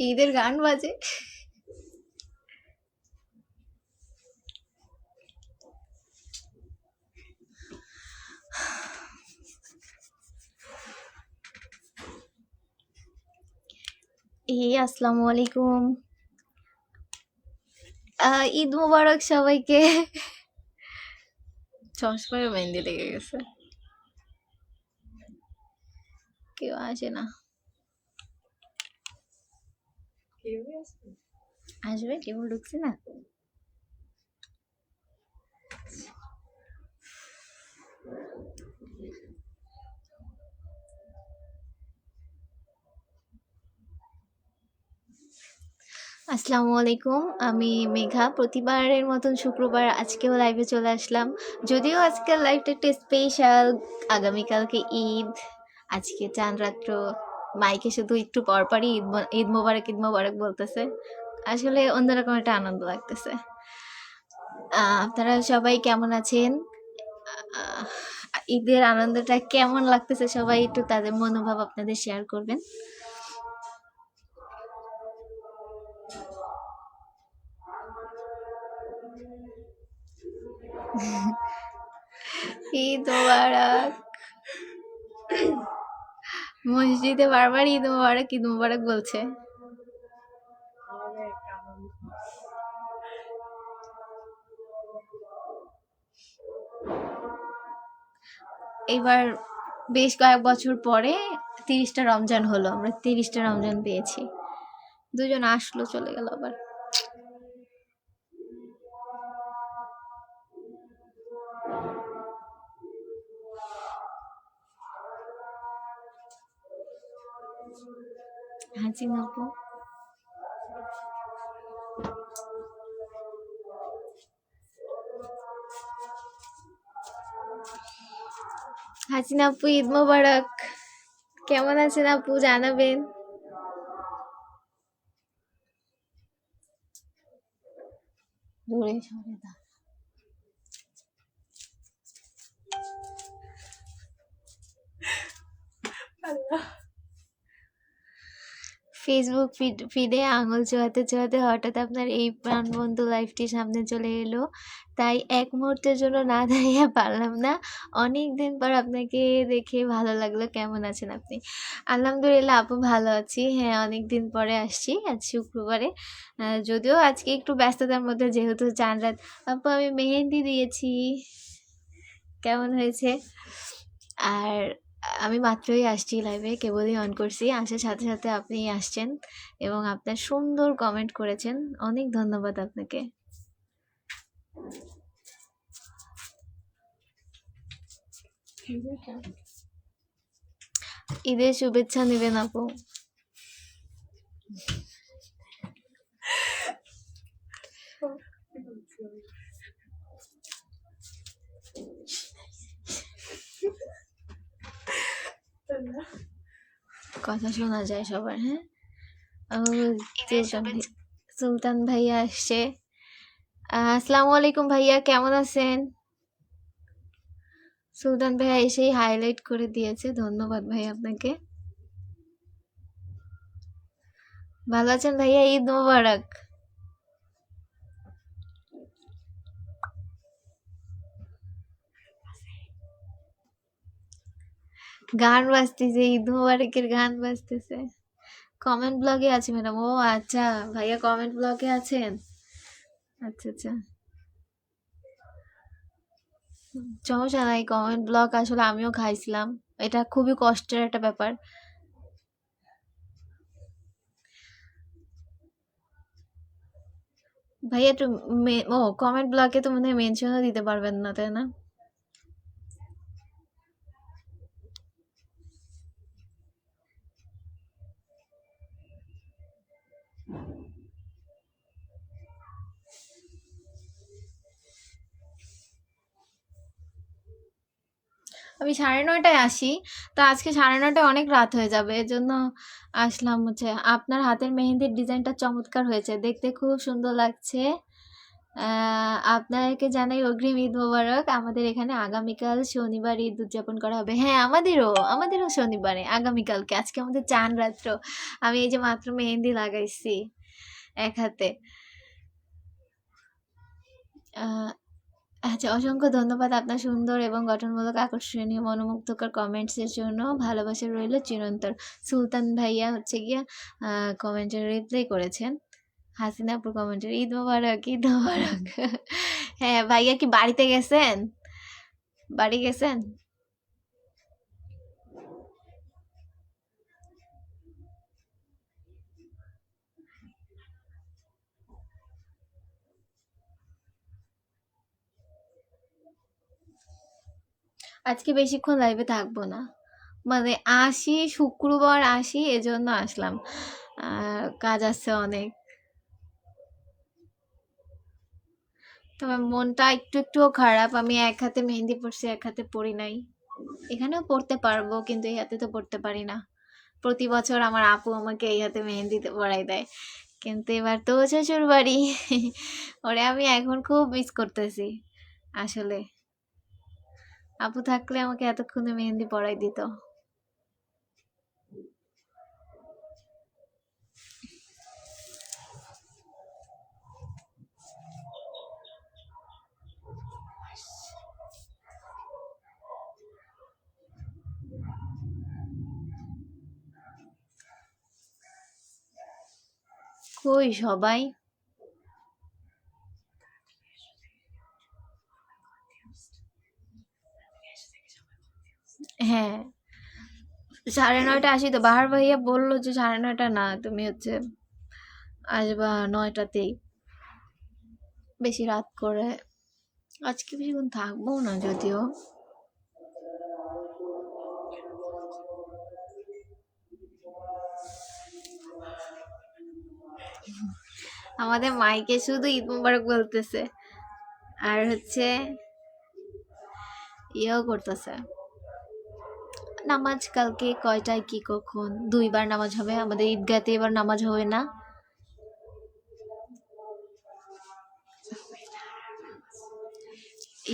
ঈদের গান বাজে। আসসালামু আলাইকুম। ঈদ মোবারক সবাইকে। চশমায় মেহেন্দি লেগে গেছে, কেউ আসে না। আসবে, কেউ ঢুকছে না। আসসালামু আলাইকুম, আমি মেঘা। প্রতিবারের মতন শুক্রবার আজকেও লাইভে চলে আসলাম। যদিও আজকের লাইভটা একটু স্পেশাল, আগামীকালকে ঈদ, আজকে চাঁদ রাত্র। মাইকে শুধু একটু পরপরই ঈদ মোবারক ঈদ মোবারক বলতেছে। আসলে অন্যরকম একটা আনন্দ লাগতেছে। আপনারা সবাই কেমন আছেন? আহ, ঈদের আনন্দটা কেমন লাগতেছে সবাই একটু তাদের মনোভাব আপনাদের শেয়ার করবেন। ঈদ মোবারক। মসজিদে বারবার ঈদ মোবারক ঈদ মোবারক বলছে। এবার বেশ কয়েক বছর পরে 30টা রমজান হলো, আমরা 30টা রমজান পেয়েছি। দুজন আসলো, চলে গেল আবার। হাসিনা আপু, হাসিনা আপু ঈদ মোবারক। কেমন আছেন আপু, জানাবেন। দূরে সরে দাও। ফেসবুক ফিডে আঙুল চোয়াতে চোয়াতে হঠাৎ আপনার এই প্রাণবন্ত লাইফটি সামনে চলে এলো, তাই এক মুহূর্তের জন্য না দাঁড়িয়ে পারলাম না। অনেক দিন পর আপনাকে দেখে ভালো লাগলো। কেমন আছেন আপনি? আলহামদুলিল্লাহ আপু, ভালো আছি। হ্যাঁ, অনেক দিন পরে আসছি, আজ শুক্রবারে। যদিও আজকে একটু ব্যস্ততার মধ্যে, যেহেতু চাঁদ রাত। আপু, আমি মেহেন্দি দিয়েছি, কেমন হয়েছে? আর আমি মাত্রই আসছি লাইভে, কেবলই অন করছি, আসার সাথে সাথে আপনি আসছেন এবং আপনার সুন্দর কমেন্ট করেছেন। অনেক ধন্যবাদ আপনাকে। ঈদের শুভেচ্ছা নেবেন আপু। কথা শোনা যায় সবার। হ্যাঁ, সুলতান ভাইয়া আসছে। আসসালামু আলাইকুম ভাইয়া, কেমন আছেন? সুলতান ভাইয়া এসেই হাইলাইট করে দিয়েছে, ধন্যবাদ ভাই আপনাকে। ভালো আছেন ভাইয়া? ঈদ মোবারক। গান বাজতেছে, ঈদ মোবারকের গান বাজতেছে। কমেন্ট ব্লগে আছে ম্যাডাম। ও আচ্ছা, ভাইয়া কমেন্ট ব্লগে আছেন। আচ্ছা আচ্ছা, সমস্যা নাই। কমেন্ট ব্লগ আসলে আমিও খাইছিলাম, এটা খুবই কষ্টের একটা ব্যাপার। ভাইয়া একটু ও কমেন্ট ব্লগে তো মনে হয় মেনশনও দিতে পারবেন না, তাই না? আমি 9:30টায় আসি, তো আজকে 9:30টায় অনেক রাত হয়ে যাবে, এজন্য আসলাম। হচ্ছে আপনার হাতের মেহেন্দির ডিজাইনটা চমৎকার হয়েছে, দেখতে খুব সুন্দর লাগছে। আপনাকে জানাই অগ্রিম ঈদ মোবারক। আমাদের এখানে আগামীকাল শনিবার ঈদ উদযাপন করা হবে। হ্যাঁ, আমাদেরও শনিবারে আগামীকালকে। আজকে আমাদের চাঁদ রাত্র। আমি এই যে মাত্র মেহেন্দি লাগাইছি এক হাতে। আহ আচ্ছা, অসংখ্য ধন্যবাদ আপনার সুন্দর এবং গঠনমূলক, আকর্ষণীয়, মনোমুগ্ধকর কমেন্টসের জন্য। ভালোবাসা রইল চিরন্তর। সুলতান ভাইয়া হচ্ছে গিয়ে কমেন্টের রিপ্লাই করেছেন। হাসিনা আপুর কমেন্টের ঈদ মোবারক, ঈদ মোবারক। হ্যাঁ, ভাইয়া কি বাড়িতে গেছেন? বাড়ি গেছেন? আজকে বেশিক্ষণ লাইভে থাকবো না। মানে আসি, শুক্রবার আসি, এজন্য আসলাম। কাজ আছে অনেক। তবে মনটা একটু একটুও খারাপ। আমি এক হাতে মেহেন্দি পড়ছি, এক হাতে পড়ি নাই। এখানেও পড়তে পারবো, কিন্তু এই হাতে তো পড়তে পারি না। প্রতি বছর আমার আপু আমাকে এই হাতে মেহেন্দি পরাই দেয়, কিন্তু এবার তো শ্বশুর বাড়ি। ওরে আমি এখন খুব মিস করতেছি আসলে। আপু থাকলে আমাকে এতক্ষণে মেহেন্দি পরাই দিত। কই সবাই? হ্যাঁ, 9:30 আসি তো। বাহার ভাইয়া বললো যে 9:30 না, তুমি হচ্ছে আসবা 9টাতেই, বেশি রাত করে। আজকে বেশিক্ষণ থাকবো না যদিও। আমাদের মাইকে শুধু ঈদ মোবারক বলতেছে, আর হচ্ছে ইয়েও করতেছে। নামাজ কালকে কয়টায় কি কখন 2বার নামাজ হবে আমাদের ঈদগাতে, এবার নামাজ হবে না।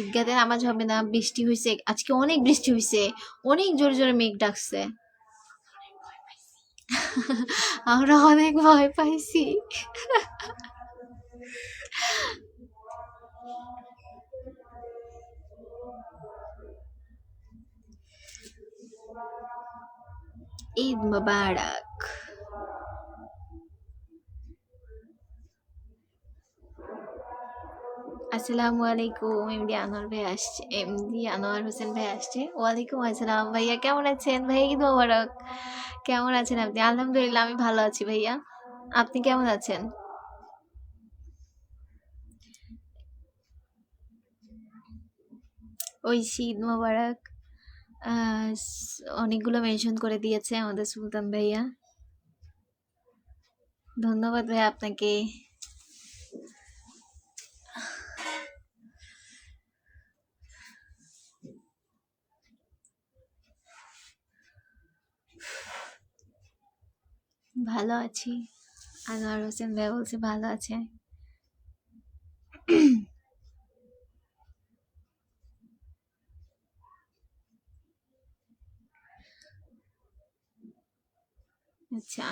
ঈদগাতে নামাজ হবে না, বৃষ্টি হয়েছে আজকে, অনেক বৃষ্টি হয়েছে, অনেক জোরে জোরে মেঘ ডাকছে। আমরা অনেক ভয় পাইছি। ঈদ মোবারক। আসসালামু আলাইকুম। এমডি আনোয়ার ভাই আসছে, এমডি আনোয়ার হোসেন ভাই আসছে। ওয়ালাইকুম আসসালাম ভাইয়া, কেমন আছেন? ভাইয়া ঈদ মোবারক। কেমন আছেন আপনি? আলহামদুলিল্লাহ, আমি ভালো আছি ভাইয়া। আপনি কেমন আছেন? ওই ঈদ মোবারক। অনেকগুলো মেনশন করে দিয়েছে আমাদের সুলতান ভাইয়া। ধন্যবাদ ভাইয়া আপনাকে। ভালো আছি। আনোয়ার হোসেন ভাই বলছে ভালো আছে। আচ্ছা,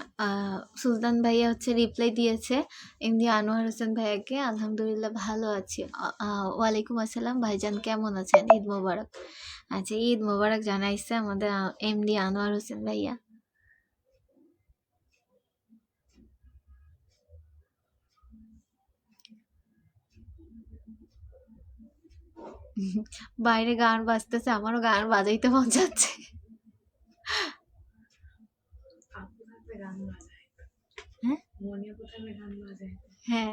সুলতান ভাইয়া হচ্ছে রিপ্লাই দিয়েছে এমনি আনোয়ার হোসেন ভাইয়াকে, আলহামদুলিল্লাহ ভালো আছি। ওয়ালাইকুম আসসালাম ভাইজান, কেমন আছেন? ঈদ মোবারক। আচ্ছা, ঈদ মোবারক জানাইছে আমাদের এমডি আনোয়ার হোসেন ভাইয়া। বাইরে গান বাজতেছে, আমারও গান বাজাইতে মন যাচ্ছে। হ্যাঁ, হ্যাঁ।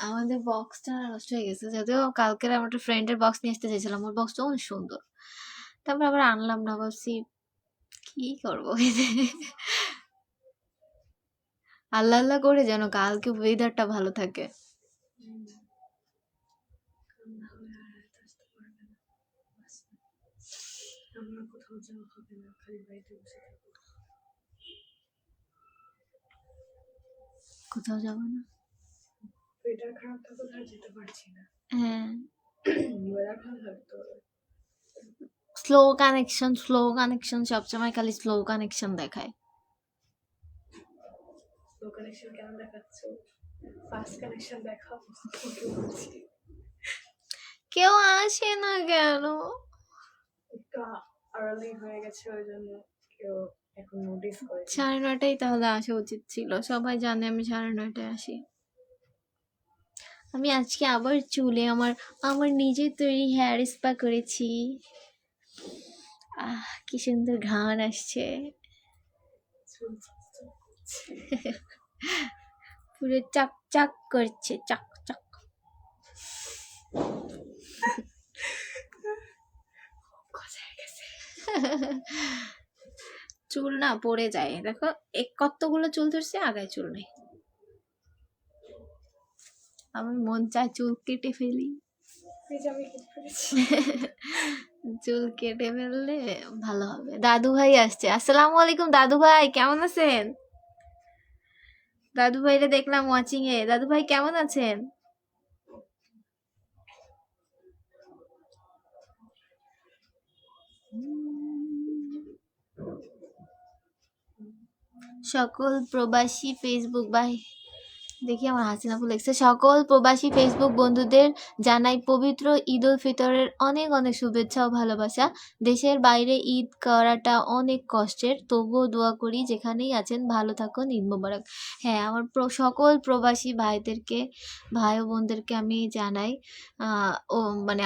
আমাদের বক্সটা নষ্ট হয়ে গেছে, যদিও কালকের আমার একটা ফ্রেন্ডের বক্স নিয়ে আসতে চাইছিলাম, ওর বক্সটা অনেক সুন্দর, তারপর আবার আনলাম না, ভাবছি কি করবো এতে। আল্লাহ আল্লাহ করে যেন কালকে ওয়েদারটা ভালো থাকে। কোথাও যাব না। ওয়েদার খারাপ থাকলে আর যেতে পারছি না। হ্যাঁ, ওয়েদার খারাপ থাকতো স্লো কানেকশন সবসময় খালি স্লো কানেকশন দেখায়। স্লো কানেকশন কেন দেখাচ্ছ? ফাস্ট কানেকশন দেখাও। ওকে বলছি কেউ আসে না কেন? একটু আর্লি হয়ে গেছে ওই জন্য কেউ এখন নোটিস করে। 9:30টায় তাহলে আসা উচিত ছিল, সবাই জানে আমি 9:30টায় আসি। আমি আজকে আবার চুলে আমার নিজের তৈরি হেয়ার স্পা করেছি। কি সুন্দর ঘ্রাণ আসছে, পুরো চকচক করছে, চকচক। চুল না পড়ে যায়, দেখো কতগুলো চুল ধরছে, আগায় চুল নেই। আমার মন চায় চুল কেটে ফেলি। চুল কেটে ফেললে ভালো হবে। দাদু ভাই আসছে। আসসালামু আলাইকুম দাদু ভাই, কেমন আছেন? দাদু ভাইরে দেখলাম ওয়াচিং এ। দাদু ভাই কেমন আছেন? সকল প্রবাসী ফেসবুক ভাই, দেখি আমার হাসিনা ফুল লেগেছে। সকল প্রবাসী ফেসবুক বন্ধুদের জানাই পবিত্র ঈদ উল ফিতরের অনেক অনেক শুভেচ্ছা ও ভালোবাসা। দেশের বাইরে ঈদ করাটা অনেক কষ্টের, তবুও দোয়া করি যেখানেই আছেন ভালো থাকুন, ঈদ মোবারক। হ্যাঁ, আমার সকল প্রবাসী ভাইদেরকে, ভাই ও বোনদেরকে আমি জানাই ও মানে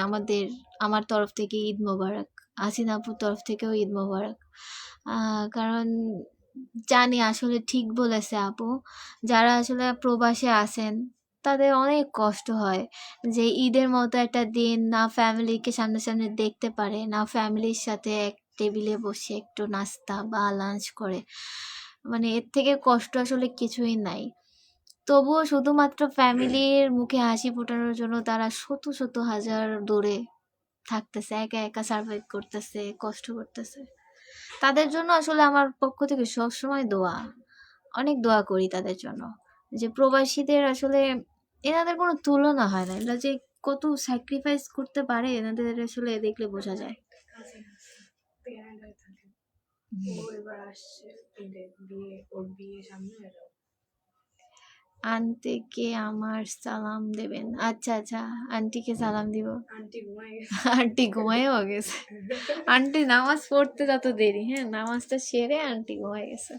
আমার তরফ থেকে ঈদ মোবারক, হাসিনা আপুর তরফ থেকেও ঈদ মোবারক। কারণ জানি আসলে ঠিক বলেছে আপু, যারা আসলে প্রবাসে আছেন তাদের অনেক কষ্ট হয় যে ঈদের মতো একটা দিন না ফ্যামিলিকে সামনাসামনি দেখতে পারে, না ফ্যামিলির সাথে এক টেবিলে বসে একটু নাস্তা বা লাঞ্চ করে। মানে এর থেকে কষ্ট আসলে কিছুই নাই। তবুও শুধুমাত্র ফ্যামিলির মুখে হাসি ফোটানোর জন্য তারা শত শত হাজার দূরে থাকতেছে, একা একা সার্ভাইভ করতেছে, কষ্ট করতেছে। তাদের জন্য আসলে আমার পক্ষ থেকে সবসময় দোয়া, অনেক দোয়া করি তাদের জন্য। যে প্রবাসীদের আসলে এনাদের কোনো তুলনা হয় না, এরা যে কত স্যাক্রিফাইস করতে পারে এনাদের আসলে দেখলে বোঝা যায়। আন্টিকে আমার সালাম দেবেন। আচ্ছা আচ্ছা, আন্টিকে সালাম দিব। আন্টি ঘুমাইও গেছে। আন্টি নামাজ পড়তে যত দেরি, হ্যাঁ নামাজটা সেরে আন্টি ঘুমাই গেছে।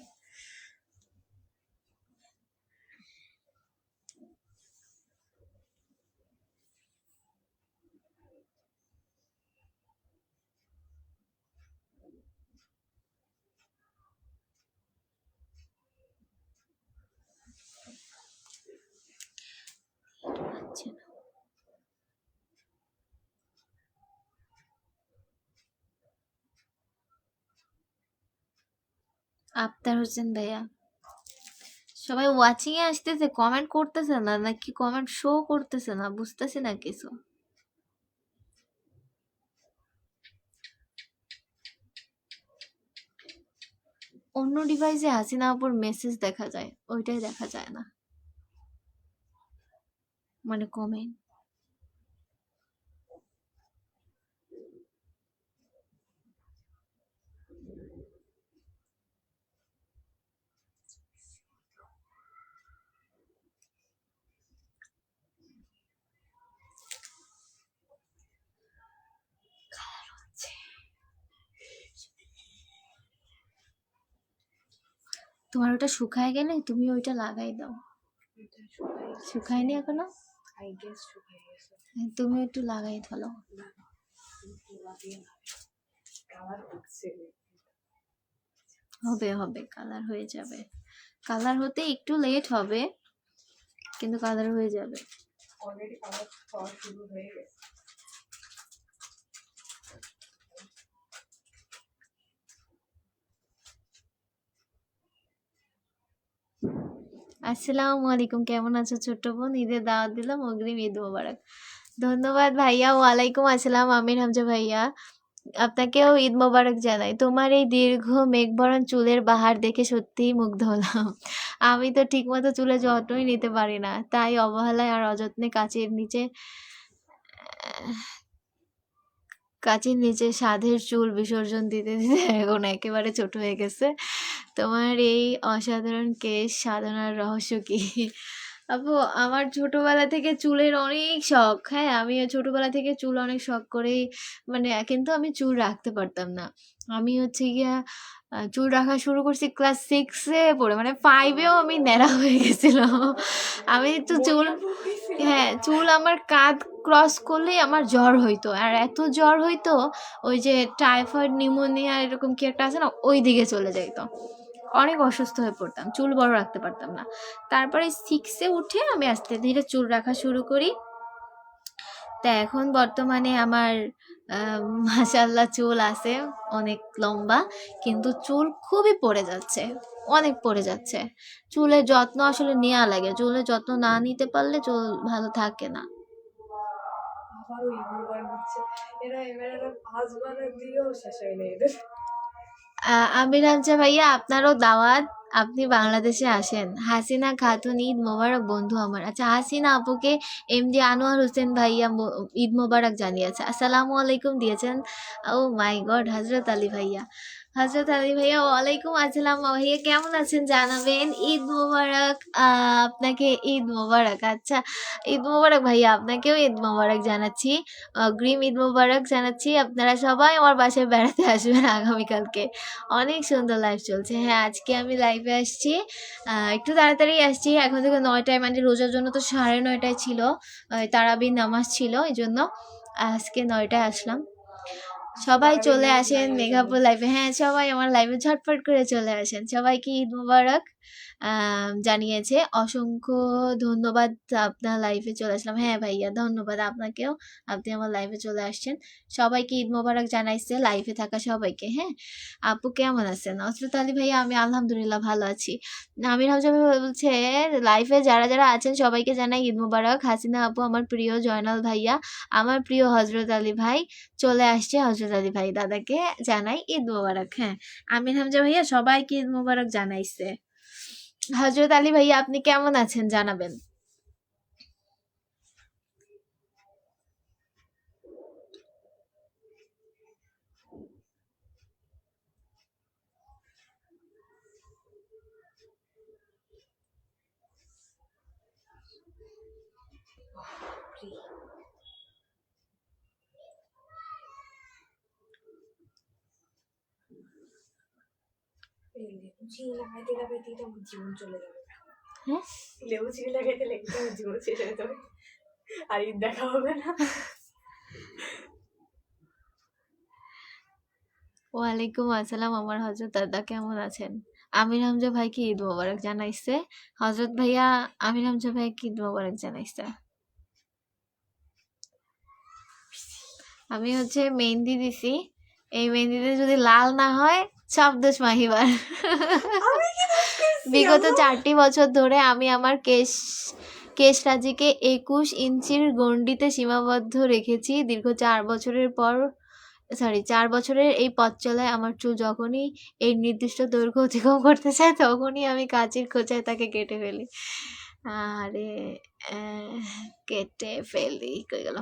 আচ্ছা, আফতার হোসেন ভাইয়া, সবাই ওয়াচিং এ আসতেছে, কমেন্ট করতেছে না নাকি কমেন্ট শো করতেছে না, বুঝতেছি না কিছু। অন্য ডিভাইসে হাসিনা আপুর মেসেজ দেখা যায়, ওইটাই দেখা যায় না, মানে কমেন্ট। তোমার ওটা শুকায় গেলে তুমি ওইটা লাগাই দাও। শুকায়নি এখনো? তুমি একটু লাগাই ফেলো। হবে হবে, কালার হয়ে যাবে। কালার হতে একটু লেট হবে, কিন্তু কালার হয়ে যাবে। অলরেডি কালার হওয়া শুরু হয়ে গেছে। আসসালামু আলাইকুম, কেমন আছো ছোট্ট বোন? ঈদের দাওয়াত দিলাম, অগ্রিম ঈদ মোবারক। ধন্যবাদ ভাইয়া। ওয়ালাইকুম আসসালাম আমির হামজা ভাইয়া, আপনাকেও ঈদ মোবারক জানাই। তোমার এই দীর্ঘ মেঘবরণ চুলের বাহার দেখে সত্যিই মুগ্ধ হলাম। আমি তো ঠিকমতো চুলের যত্নই নিতে পারি না। তাই অবহেলায় আর অযত্নে কাঁচির নিচে সাধের চুল বিসর্জন দিতে, দিতে এখন একেবারে ছোট হয়ে গেছে। তোমার এই অসাধারণ কেশ সাধনার রহস্য কি? আপু, আমার ছোটবেলা থেকে চুলের অনেক শখ। হ্যাঁ, আমি ছোটবেলা থেকে চুল অনেক শখ করেই মানে কিন্তু আমি চুল রাখতে পারতাম না। আমি হচ্ছে গিয়া চুল রাখা শুরু করছি ক্লাস 6 এ পড়ে। মানে 5 এও আমি ন্যাড়া হয়ে গেছিলাম। আমি তো চুল মরিয়াপু হয়েছিল। হ্যাঁ, চুল আমার কাঁধ ক্রস করলেই আমার জ্বর হইতো। আর এত জ্বর হইতো, ওই যে টাইফয়েড, নিউমোনিয়া এরকম কি একটা আছে না? ওই দিকে চলে যাইত। অনেক অসুস্থ হয়ে পড়তাম। চুল বড় রাখতে পারতাম না। তারপরে 6 এ উঠে আমি আস্তে ধীরে চুল রাখা শুরু করি। তা এখন বর্তমানে আমার মাশাআল্লাহ চুল আছে অনেক লম্বা, কিন্তু চুল খুবই পড়ে যাচ্ছে, অনেক পড়ে যাচ্ছে। চুলের যত্ন আসলে নেওয়া লাগে, চুলের যত্ন না নিতে পারলে চুল ভালো থাকে না। আবারও ঈদ মোবারক দিচ্ছে। এবার 5 বার দিয়েও শেষ হয়নি এদের। আমির হামজা ভাইয়া, আপনারও দাওয়াত, আপনি বাংলাদেশে আসেন। হাসিনা খাতুন, ঈদ মোবারক বন্ধু আমার। আচ্ছা, হাসিনা আপুকে এমডি আনোয়ার হোসেন ভাইয়া ঈদ মোবারক জানিয়েছে, আসসালামু আলাইকুম দিয়েছেন। ও মাই গড, হজরত আলী ভাইয়া, হজরত আলী ভাইয়া ওয়ালাইকুম আসসালাম। ভাইয়া কেমন আছেন জানাবেন। ঈদ মোবারক, আপনাকে ঈদ মোবারক। আচ্ছা, ঈদ মোবারক ভাইয়া, আপনাকেও ঈদ মোবারক জানাচ্ছি, অগ্রিম ঈদ মোবারক জানাচ্ছি। আপনারা সবাই আমার বাসায় বেড়াতে আসবেন আগামীকালকে। অনেক সুন্দর লাইভ চলছে। হ্যাঁ, আজকে আমি লাইভে আসছি, একটু তাড়াতাড়ি আসছি। এখন থেকে 9টায়, মানে রোজার জন্য তো 9:30টায় ছিল, তারাবির নামাজ ছিল, এই জন্য আজকে 9টায় আসলাম। সবাই তারাবির চলে নামাজ আসেন নাই ওই জন্য। মেঘাপুর লাইভে। হ্যাঁ, সবাই আমার লাইভে ঝটপট করে চলে আসেন। সবাইকে ঈদ মোবারক জানিয়েছে। অসংখ্য ধন্যবাদ, আপনার লাইভে চলে আসলাম। হ্যাঁ ভাইয়া, ধন্যবাদ আপনাকেও, আপনি আমার লাইভে চলে আসছেন। সবাইকে ঈদ মোবারক জানাইছে, লাইভে থাকা সবাইকে। হ্যাঁ, আপু কেমন আছেন? হজরত আলী ভাইয়া, আমি আলহামদুলিল্লাহ ভালো আছি। আমির হামজা ভাই বলছে লাইভে যারা যারা আছেন সবাইকে জানাই ঈদ মোবারক। হাসিনা আপু আমার প্রিয়, জয়নাল ভাইয়া আমার প্রিয়, হজরত আলী ভাই চলে আসছে, হজরত আলী ভাই দাদাকে জানাই ঈদ মোবারক। হ্যাঁ, আমির হামজা ভাইয়া সবাইকে ঈদ মোবারক জানাইছে। হজরত আলী ভাইয়া, আপনি কেমন আছেন জানাবেন। লেবু চিনি লাগাইতে লাগাইতে তো আমার জীবন চলে যাবে। হ্যাঁ, লেবু চিনি লাগাইতে লাগাইতে আমার জীবন শেষ হয়ে যাবে, আর ঈদ দেখা হবে না। ওয়ালাইকুম আসসালাম আমার হজরত দাদা, কেমন আছেন? আমির হামজা ভাইকে ঈদ মোবারক জানাইছে। হজরত ভাইয়া আমির হামজা ভাইকে ঈদ মোবারক জানাইছে। আমি হচ্ছে মেহেন্দি দিছি, এই মেহেন্দিতে যদি লাল না হয় সব দোষ মাহিবার। বিগত 4টি বছর ধরে আমি আমার কেশরাজিকে 21 ইঞ্চির গণ্ডিতে সীমাবদ্ধ রেখেছি। দীর্ঘ 4 বছরের এই পথ চলায় আমার চুল যখনই এই নির্দিষ্ট দৈর্ঘ্য অতিক্রম করতে চায়, তখনই আমি কাঁচির খোঁচায় তাকে কেটে ফেলি। আরে কেটে ফেলি কই গেল।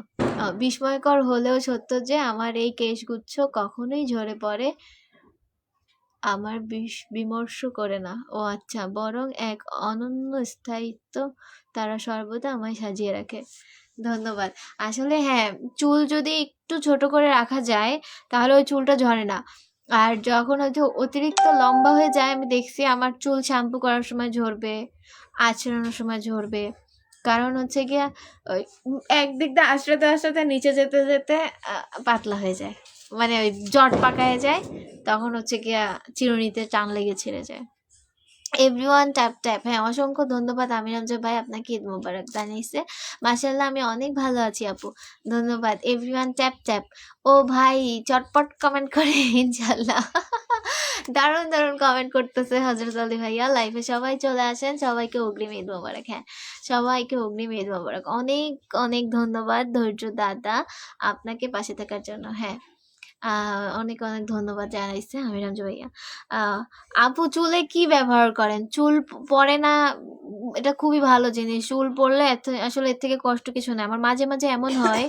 বিস্ময়কর হলেও সত্য যে আমার এই কেশগুচ্ছ কখনোই ঝরে পড়ে আমার বিমর্ষ করে না। ও আচ্ছা, বরং এক অনন্য স্থায়িত্ব তারা সর্বদা আমায় সাজিয়ে রাখে। ধন্যবাদ। আসলে হ্যাঁ, চুল যদি একটু ছোট করে রাখা যায় তাহলে ওই চুলটা ঝরে না। আর যখন হয়তো অতিরিক্ত লম্বা হয়ে যায়, আমি দেখছি আমার চুল শ্যাম্পু করার সময় ঝরবে, আঁচড়ানোর সময় ঝরবে। কারণ হচ্ছে গিয়া ওই একদিক দিয়ে আঁচড়াতে আঁচড়াতে নিচে যেতে যেতে পাতলা হয়ে যায়, মানে ওই জট পাকায় যায়, তখন হচ্ছে গিয়া চিরুনিতে টান লেগে ছিঁড়ে যায়। এভরিওয়ান ট্যাপ ট্যাপ, হ্যাঁ অসংখ্য ধন্যবাদ আমির হামজা ভাই, আপনাকে ঈদ মোবারক জানিয়েছে। মাশাআল্লাহ, আমি অনেক ভালো আছি আপু, ধন্যবাদ। এভরিওয়ান ট্যাপ ট্যাপ, ও ভাই চটপট কমেন্ট করে ইনশাল্লাহ। দারুণ দারুণ কমেন্ট করতেছে হজরত আলী ভাইয়া। লাইফে সবাই চলে আসেন, সবাইকে অগ্রিম ঈদ মোবারক। হ্যাঁ, সবাইকে অগ্রিম ঈদ মোবারক। অনেক অনেক ধন্যবাদ ধৈর্য দাদা আপনাকে পাশে থাকার জন্য। হ্যাঁ, অনেক অনেক ধন্যবাদ জানাইছে আমি রামজু ভাইয়া। আপু চুলে কি ব্যবহার করেন? চুল পড়ে না, এটা খুবই ভালো জিনিস। চুল পড়লে আসলে এর থেকে কষ্ট কিছু নাই। আমার মাঝে মাঝে এমন হয়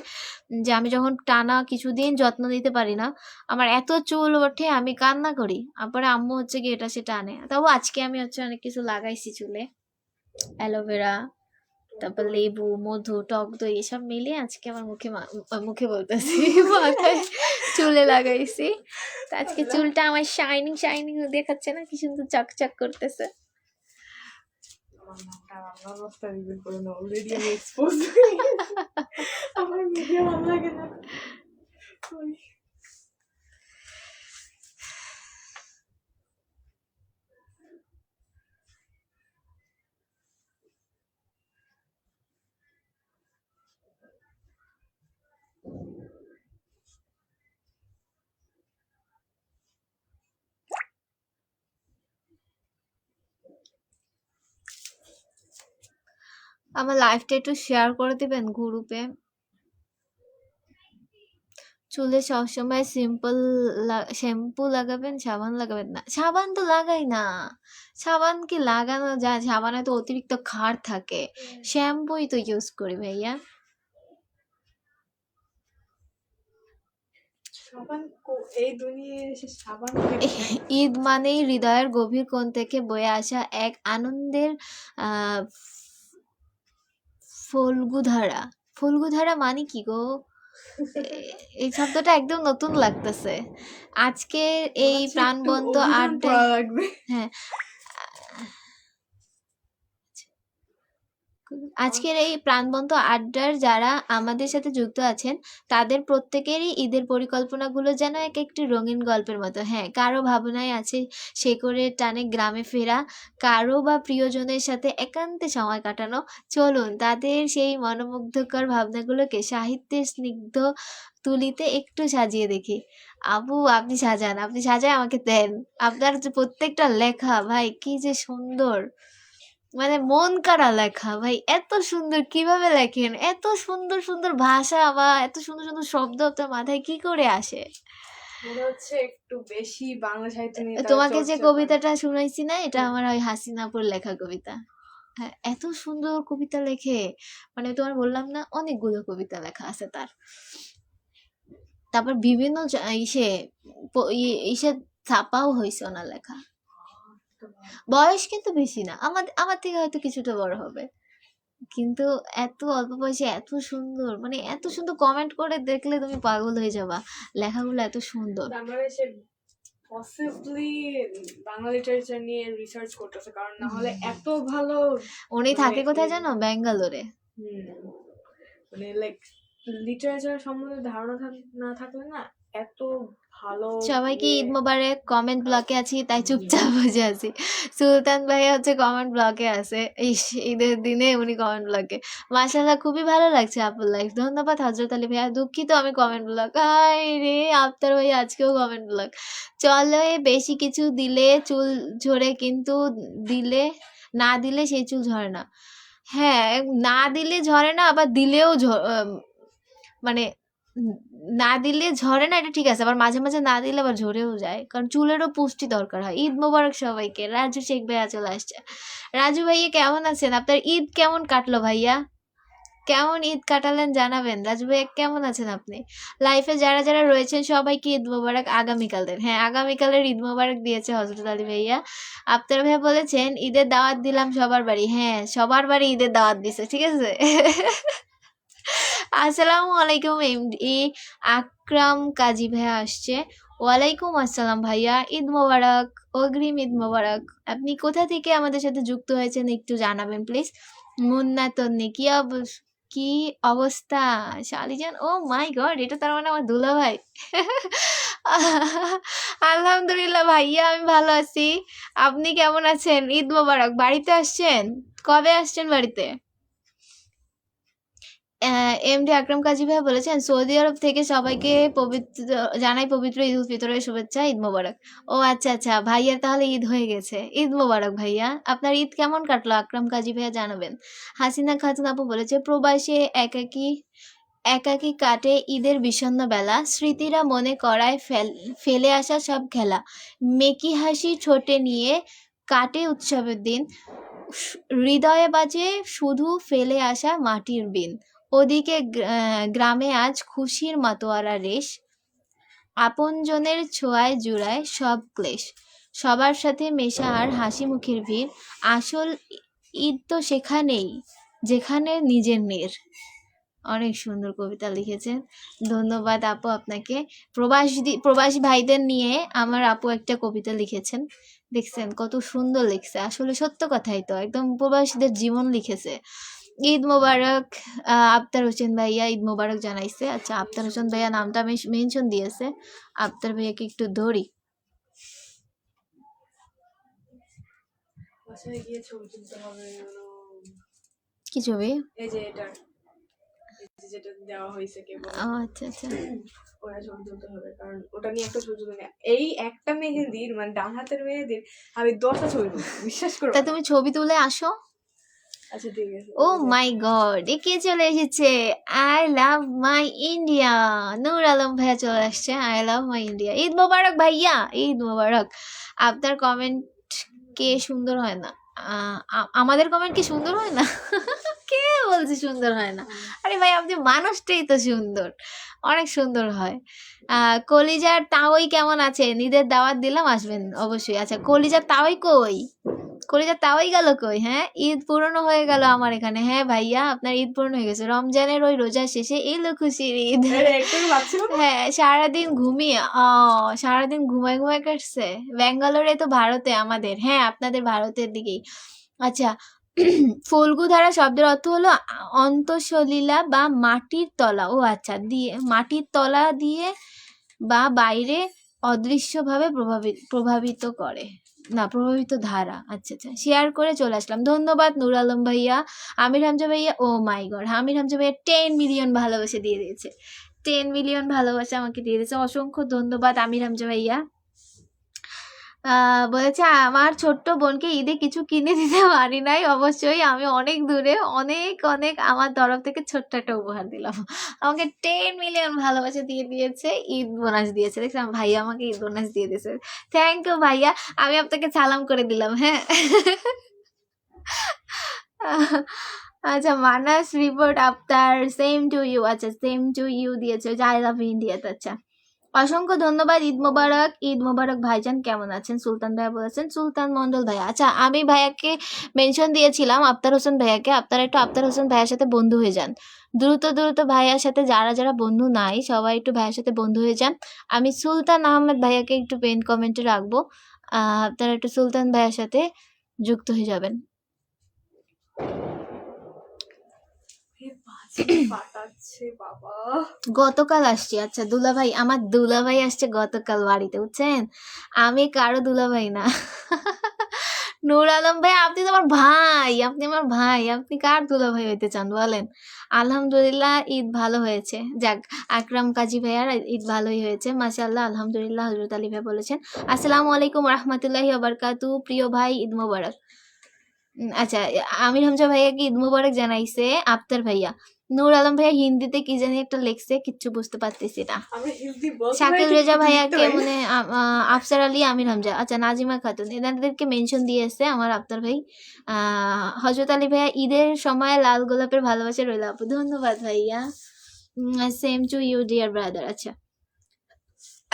যে আমি যখন টানা কিছুদিন যত্ন নিতে পারি না, আমার এত চুল ওঠে আমি কান্না করি। তারপরে আম্মু হচ্ছে কি এটা সেটা আনে। তবু আজকে আমি হচ্ছে অনেক কিছু লাগাইছি চুলে, অ্যালোভেরা, তারপর লেবু, মধু, টক দই এসব মিলিয়ে আজকে আমার মুখে বলতেছি মাথায় চুলে লাগাইছি। তো আজকে চুলটা আমার শাইনিং শাইনিং দেখাচ্ছে না, কি সুন্দর চকচক করতেছে। আমার নামটা আমার অবস্থা রিভিল করে না, অলরেডি আমি এক্সপোজ আমার ভিডিও ভালো লাগে না। আমার লাইফটা একটু শেয়ার করে দিবেন গ্রুপে। চুলে সবসময় সিম্পল শ্যাম্পু লাগাবেন, সাবান লাগাবেন না? সাবান তো লাগাই না। সাবান কি লাগানো যায়? সাবানে তো অতিরিক্ত ক্ষার থাকে। শ্যাম্পুই তো ইউজ করি ভাইয়া। এই দুনিয়ায় এসে সাবান ঈদ মানেই হৃদয়ের গভীর কোণ থেকে বয়ে আসা এক আনন্দের ফল্গুধারা। ফল্গুধারা মানে কি গো? এই শব্দটা একদম নতুন লাগতেছে। আজকে এই প্রাণবন্ত আড্ডায়, হ্যাঁ, আজকের এই প্রাণবন্ত আড্ডার যারা আমাদের সাথে যুক্ত আছেন তাদের প্রত্যেকেরই ঈদের পরিকল্পনাগুলো যেন এক একটি রঙিন গল্পের মতো। হ্যাঁ, কারো ভাবনায় আছে শেকড়ের টানে গ্রামে ফেরা, কারো বা প্রিয়জনের সাথে একান্তে সময় কাটানো। চলুন তাদের সেই মনোমুগ্ধকর ভাবনাগুলোকে সাহিত্যের স্নিগ্ধ তুলিতে একটু সাজিয়ে দেখি। আপু আপনি সাজান, আপনি সাজায় আমাকে দেন। আপনার যে প্রত্যেকটা লেখা ভাই কি যে সুন্দর, মানে মন কাড়া লেখা ভাই। এত সুন্দর কিভাবে লেখেন? এত সুন্দর সুন্দর ভাষা বা এত সুন্দর সুন্দর শব্দ আপনার মাথায় কি করে আসে? মনে হচ্ছে একটু বেশি বাংলা সাহিত্য নিয়ে তোমাকে যে কবিতাটা শুনাইছি না, এটা আমার ওই হাসিনাপুর লেখা কবিতা। হ্যাঁ, এত সুন্দর কবিতা লেখে, মানে তোমার বললাম না অনেকগুলো কবিতা লেখা আছে তার। তারপর বিভিন্ন ইসে ছাপাও হয়েছে ওনার লেখা। বয়স কিন্তু বেশি না, আমার থেকে হয়তো কিছুটা বড় হবে, কিন্তু এত অল্প বয়সে এত সুন্দর, মানে এত সুন্দর কমেন্ট করে দেখলে তুমি পাগল হয়ে যাবা। লেখাগুলো এত সুন্দর। বাংলাদেশে পসিবলি বাংলা লিটারেচার নিয়ে রিসার্চ করতেছে, কারণ না হলে এত ভালো। উনি থাকে কোথায় জানো? ব্যাঙ্গালোরে। মানে লাইক লিটারেচার সম্বন্ধে ধারণা না থাকলে না এত ভালো। সবাইকে ঈদ মোবারক। কমেন্ট ব্লকে আছি তাই চুপচাপ বসে আছি। সুলতান ভাই হচ্ছে কমেন্ট ব্লকে আছে, ঈদের দিনে উনি কমেন্ট ব্লকে। মাশাআল্লাহ খুবই ভালো লাগছে আপুর লাইফ। ধন্যবাদ হজরত আলী ভাইয়া। দুঃখিত আমি কমেন্ট ব্লক। হাই রে আফতার ভাই আজকেও কমেন্ট ব্লক। চলে বেশি কিছু দিলে চুল ঝরে, কিন্তু দিলে না দিলে সেই চুল ঝরে না। হ্যাঁ, না দিলে ঝরে না, আবার দিলেও মানে না দিলে ঝরে না এটা ঠিক আছে, আবার মাঝে মাঝে না দিলে আবার ঝরেও যায়, কারণ চুলেরও পুষ্টি দরকার হয়। ঈদ মোবারক সবাইকে। রাজু শেখ ভাইয়া চলে আসছে। রাজু ভাইয়া কেমন আছেন? আপনার ঈদ কেমন কাটলো ভাইয়া? কেমন ঈদ কাটালেন জানাবেন। রাজু ভাইয়া কেমন আছেন আপনি? লাইফে যারা যারা রয়েছেন সবাইকে ঈদ মোবারক আগামীকালের। হ্যাঁ, আগামীকালের ঈদ মোবারক দিয়েছে হজরত আলী ভাইয়া। আফতার ভাইয়া বলেছেন ঈদের দাওয়াত দিলাম সবার বাড়ি। হ্যাঁ, সবার বাড়ি ঈদের দাওয়াত দিছে, ঠিক আছে। আসসালামু আলাইকুম এমডি আকরাম কাজী ভাইয়া আসছে। ওয়ালাইকুম আসসালাম ভাইয়া, ঈদ মোবারক, অগ্রিম ঈদ মোবারক। আপনি কোথা থেকে আমাদের সাথে যুক্ত হয়েছেন একটু জানাবেন প্লিজ। মুন্না তন্নি কি অবস্থা শালিজান? ও মাই গড, এটা তার মানে আমার দুলা ভাই। আলহামদুলিল্লাহ ভাইয়া আমি ভালো আছি। আপনি কেমন আছেন? ঈদ মোবারক। বাড়িতে আসছেন? কবে আসছেন বাড়িতে? এমডি আকরাম কাজী ভাই বলেছেন সৌদি আরব থেকে সবাইকে পবিত্র ঈদ উল ফিতরের শুভেচ্ছা, ঈদ মোবারক। ও আচ্ছা আচ্ছা, ভাইয়ার তাহলে ঈদ হয়ে গেছে। ঈদ মোবারক ভাইয়া। আপনার ঈদ কেমন কাটলো আকরাম কাজী ভাইয়া জানাবেন। হাসিনা খাতুন আপু বলেছে প্রবাসে একাকী কাটে ঈদের বিষণ্ণ বেলা, স্মৃতিরা মনে করায় ফেলে আসা সব খেলা, মেকি হাসি ঠোঁটে নিয়ে কাটে উৎসবের দিন, হৃদয়ে বাজে শুধু ফেলে আসা মাটির বিন। ওদিকে গ্রামে আজ খুশির মাতোয়ারা রেশ, আপনজনের ছোঁয়ায় জুড়ায় সব ক্লেশ, সবার সাথে মেশা আর হাসি মুখের ভিড়, আসল ঈদ তো সেখানেই যেখানে নিজের নের। অনেক সুন্দর কবিতা লিখেছেন, ধন্যবাদ আপু আপনাকে। প্রবাসী ভাইদের নিয়ে আমার আপু একটা কবিতা লিখেছেন, দেখছেন কত সুন্দর লিখছে, আসলে সত্য কথাই তো, একদম প্রবাসীদের জীবন লিখেছে। ঈদ মোবারক আফতার হোসেন ভাইয়া ঈদ মোবারক জানাইছে। আচ্ছা, আফতার হোসেন ভাইয়া নামটা মেনশন দিয়েছে, আফতার ভাইয়াকে একটু ধরি। বাসায় গিয়ে ছবি তুলতে হবে। কি ছবি? এই যে এটা, যেটা দেওয়া হয়েছে কেবল। আচ্ছা আচ্ছা, ওরা ছবি তুলতে হবে, কারণ ওটা নিয়ে একটা ছবি তুলতে, এই একটা মেহেদির মানে ডান হাতের মেহেদির আমি 10টা ছবি তুলবো, বিশ্বাস করো। তা তুমি ছবি তুলে আসো। আচ্ছা ঠিক আছে। ও মাই গড, এ কে চলে এসেছে? I love my India, Noor Alam ভাইয়া চলে আসছে। I love my India, Eid Mubarak ভাইয়া, ঈদ মোবারক। আপনার কমেন্ট কে সুন্দর হয় না? আমাদের কমেন্ট কি সুন্দর হয় না? কে বলছে সুন্দর হয় না? আরে ভাই, আপনি মানুষটাই তো সুন্দর, অনেক সুন্দর হয়। কলিজার তাওই কেমন আছে? ঈদের দাওয়াত দিলাম, আসবেন অবশ্যই। আচ্ছা, কলিজার তাওই কই? কলিজার তাওই গেল কই? হ্যাঁ, ঈদ পুরনো হয়ে গেল আমার এখানে। হ্যাঁ ভাইয়া, আপনার ঈদ পুরনো হয়ে গেছে। রমজানের ওই রোজা শেষে এলো খুশির ঈদ। হ্যাঁ, সারাদিন ঘুমিয়ে সারাদিন ঘুমায় ঘুমায় কাটছে। ব্যাঙ্গালোরে তো ভারতে আমাদের, হ্যাঁ আপনাদের ভারতের দিকেই। আচ্ছা, ফল্গুধারা শব্দের অর্থ হলো অন্তঃসলীলা বা মাটির তলা। ও আচ্ছা, দিয়ে মাটির তলা দিয়ে বা বাইরে অদৃশ্যভাবে প্রভাবিত করে, না প্রভাবিত ধারা। আচ্ছা আচ্ছা, শেয়ার করে চলে আসলাম। ধন্যবাদ নূর আলম ভাইয়া, আমির হামজা ভাইয়া। ও মাই গড, আমির হামজা ভাইয়া 10 মিলিয়ন ভালোবাসা দিয়ে দিয়েছে, 10 মিলিয়ন ভালোবাসা আমাকে দিয়ে দিয়েছে, অসংখ্য ধন্যবাদ আমির হামজা ভাইয়া। বলেছে আমার ছোট্ট বোনকে ঈদে কিছু কিনে দিতে পারি নাই, অবশ্যই আমি অনেক দূরে, অনেক অনেক আমার তরফ থেকে ছোট্ট একটা উপহার দিলাম। আমাকে 10 মিলিয়ন ভালোবাসা দিয়ে দিয়েছে, ঈদ বোনাস দিয়েছে। দেখলাম ভাইয়া আমাকে ঈদ বোনাস দিয়ে দিয়েছে, থ্যাংক ইউ ভাইয়া, আমি আপনাকে সালাম করে দিলাম। হ্যাঁ আচ্ছা, Manas report Aftar same to you. আচ্ছা, সেম টু ইউ দিয়েছে, আই লাভ ইন্ডিয়াতে। আচ্ছা, অসংখ্য ধন্যবাদ, ঈদ মোবারক। ঈদ মোবারক ভাইজান, কেমন আছেন? সুলতান ভাইয়া বলেছেন, সুলতান মন্ডল ভাইয়া। আচ্ছা, আমি ভাইয়াকে মেনশন দিয়েছিলাম, আফতার হোসেন ভাইয়াকে। আপনারা একটু আফতার হোসেন ভাইয়ার সাথে বন্ধু হয়ে যান, দ্রুত দ্রুত ভাইয়ার সাথে, যারা যারা বন্ধু নাই সবাই একটু ভাইয়ার সাথে বন্ধু হয়ে যান। আমি সুলতান আহমেদ ভাইয়াকে একটু পেন কমেন্টে রাখবো, আপনারা একটু সুলতান ভাইয়ার সাথে যুক্ত হয়ে যাবেন। গতকাল আসছি। আচ্ছা, দুলাভাই, আমার দুলাভাই আসছে গতকাল বাড়িতে, বুঝছেন? আমি কারো দুলাভাই না। নূর আলম ভাই, আপনি তো আমার ভাই, আপনি আমার ভাই, আপনি কার দুলাভাই হইতে চান বলেন? আলহামদুলিল্লাহ, ঈদ ভালো হয়েছে। যাক, আকরাম কাজী ভাইয়ার ঈদ ভালোই হয়েছে, মাশাআল্লাহ, আলহামদুলিল্লাহ। হযরত আলী ভাই বলেছেন, আসসালামু আলাইকুম রাহমাতুল্লাহি ওয়া বারাকাতুহু, প্রিয় ভাই ঈদ মোবারক। আচ্ছা, আমির হামজা ভাইয়াকে ঈদ মোবারক জানাইছে আফতার ভাইয়া। নূর আলম ভাইয়া হিন্দিতে কি জানি একটা লেখছে, কিচ্ছু বুঝতে পারতেছি না। শাকিল রেজা ভাইয়াকে মানে আফসার আলী, আমির হামজা। আচ্ছা, নাজিমা খাতুন, এনাদেরকে মেনশন দিয়েছে আমার আফতার ভাই। হযরত আলী ভাইয়া, ঈদের সময় লাল গোলাপের ভালোবাসা রইল আপু। ধন্যবাদ ভাইয়া, same to you dear brother. আচ্ছা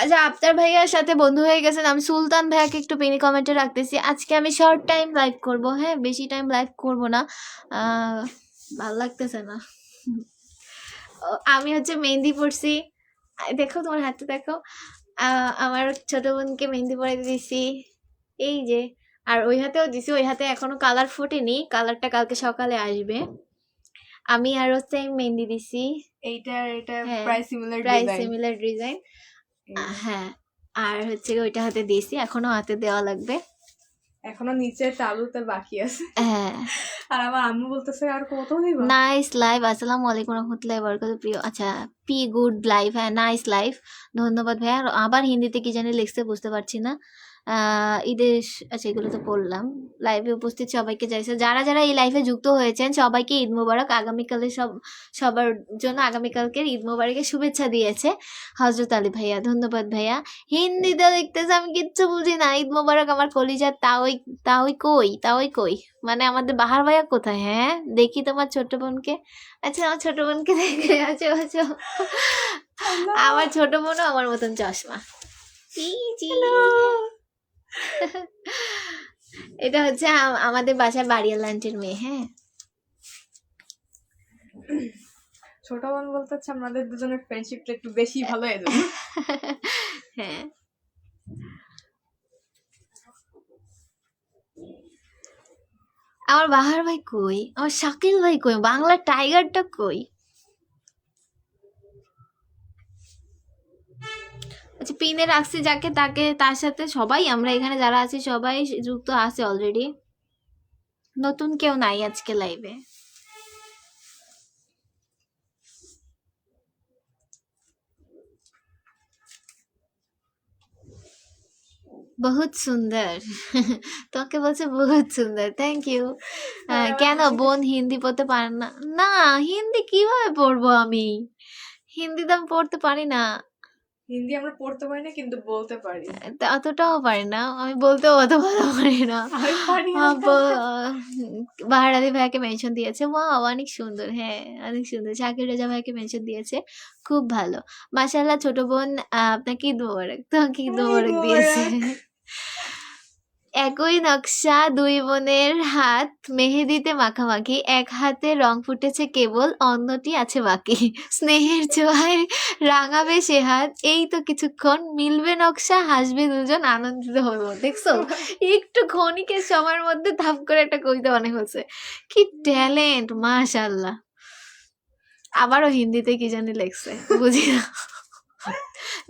আচ্ছা, আফতার ভাইয়ার সাথে বন্ধু হয়ে গেছেন। আমি সুলতান ভাইয়াকে একটু পিনি কমেন্টে রাখতেছি। আজকে আমি শর্ট টাইম লাইভ করব, হ্যাঁ বেশি টাইম লাইভ করব না, ভালো লাগতেছে না। আমি হচ্ছে মেহেন্দি পড়ছি, দেখো তোমার হাতে দেখো, আমার ছোট বোনকে মেহেন্দি পরাইতে দিছি, এই যে। আর ওই হাতেও দিছি, ওই হাতে এখনো কালার ফোটেনি, কালারটা কালকে সকালে আসবে। আমি আরো সেম মেহেন্দি দিছি, এটা প্রায় সিমিলার ডিজাইন। হ্যাঁ, আর হচ্ছে ওইটা হাতে দিয়েছি, এখনো হাতে দেওয়া লাগবে, এখনো নিচে তালুতে বাকি আছে। হ্যাঁ, আর আমার আম্মু বলতেছে আর কত দিব। নাইস লাইভ, আসসালামু আলাইকুম রহমতুল্লাহি ওয়া বারাকাতুহু, প্রিয়। আচ্ছা, পি গুড লাইভ, হ্যাঁ নাইস লাইভ, ধন্যবাদ ভাইয়া। আবার হিন্দিতে কি জানি লিখছে, বুঝতে পারছি না। আচ্ছা এগুলো তো বললাম। লাইভে উপস্থিত সবাইকে জানিয়েছে, যারা যারা এই লাইভে যুক্ত হয়েছেন সবাইকে ঈদ মোবারক। আগামীকালে সবার জন্য আগামীকালকের ঈদ মোবারকের শুভেচ্ছা দিয়েছে হজরত আলী ভাইয়া। ধন্যবাদ ভাইয়া। হিন্দিতে লিখতেছে, আমি কিচ্ছু বুঝি না। ঈদ মোবারক আমার কলিজা, তাওই কই, মানে আমাদের বাহার ভাইয়া কোথায়? হ্যাঁ দেখি তোমার ছোট বোনকে। আচ্ছা আমার ছোট বোনকে দেখে আছো আছো। আমার ছোট বোনও আমার মতন চশমা। জি জি। এটা হচ্ছে আমাদের বাসায় বাড়িয়াল আন্টির মেয়ে। হ্যাঁ ছোট বোন বলতে হচ্ছে আমাদের দুজনের ফ্রেন্ডশিপটা একটু বেশি ভালো হয়ে যাবে। হ্যাঁ আমার বাহার ভাই কই, আমার শাকিল ভাই কই, বাংলা টাইগারটা কই? আচ্ছা পিনে রাখছি যাকে তাকে, তার সাথে সবাই আমরা এখানে যারা আছি সবাই যুক্ত আছে অলরেডি, নতুন কেউ নাই আজকে লাইভে। বহুত সুন্দর। তোকে বলছে বহুত সুন্দর, থ্যাংক ইউ। কেন বোন হিন্দি পড়তে পারে না? না হিন্দি কিভাবে পড়বো আমি, হিন্দি তো আমি পড়তে পারি না। হিন্দি আমরা পড়তে পারি না কিন্তু বলতে পারি। তা অতটাও পারি না, আমি বলতেও অত ভালো পারি না। আমি পারি না। বাহার আলী ভাইয়াকে মেনশন দিয়েছে, ওয়াও অনেক সুন্দর। হ্যাঁ অনেক সুন্দর। শাকির রেজা ভাইকে মেনশন দিয়েছে, খুব ভালো মাশাআল্লাহ। ছোট বোন আপনাকে ঈদ মোবারক, তোমাকে ঈদ মোবারক দিয়েছে। একই নকশা, দুই বোনের হাত মেহেদিতে মাখামাখি, এক হাতে রং ফুটেছে কেবল, অন্যটি আছে বাকি। স্নেহের ছোঁয়ায় রাঙাবে সে হাত, এই তো কিছুক্ষণ মিলবে নকশা, হাসবে দুজন, আনন্দিত হইব। দেখছো একটু ক্ষণিকের সময়ের মধ্যে ধাপ করে একটা কবিতা বানিয়ে ফেলছে। কি ট্যালেন্ট মাশাআল্লাহ। আবারও হিন্দিতে কি জানি লেখছে, বুঝি না।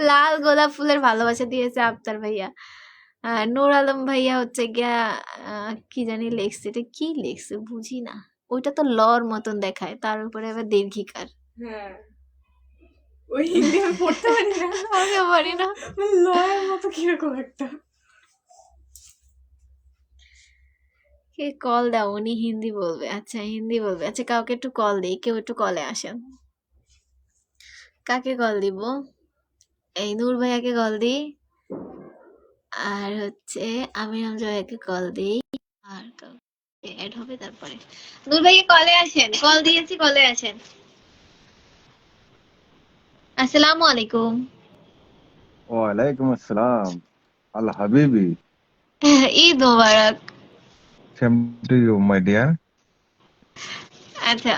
লাল গোলাপ ফুলের ভালোবাসা দিয়েছে আফতার ভাইয়া। নূর আলম ভাইয়া হচ্ছে গিয়া কি জানি লেখছে, এটা কি লেখছে বুঝি না। ওইটা তো লর মতন দেখায়, তার উপরে আবার দীর্ঘিকার। হ্যাঁ ওই হিন্দি আমি পড়তে পারি না। আমিও পারি না। লয়ের মতো কিরকম একটা। কে কল দাও, উনি হিন্দি বলবে। আচ্ছা হিন্দি বলবে, আচ্ছা কাউকে একটু কল দিই, কেউ একটু কলে আসেন। কাকে কল দিব? এই নূর ভাইয়াকে কল দিই, আর হচ্ছে আমির হামজা ভাইয়াকে কল দিই, আর অ্যাড হবে তারপরে। নূর ভাইয়া কলে আসেন, কল দিয়েছি কলে আসেন। আসসালামু আলাইকুম। ওয়ালাইকুম আসসালাম আল হাবিবি। Eid Mubarak. Same to you my dear. আচ্ছা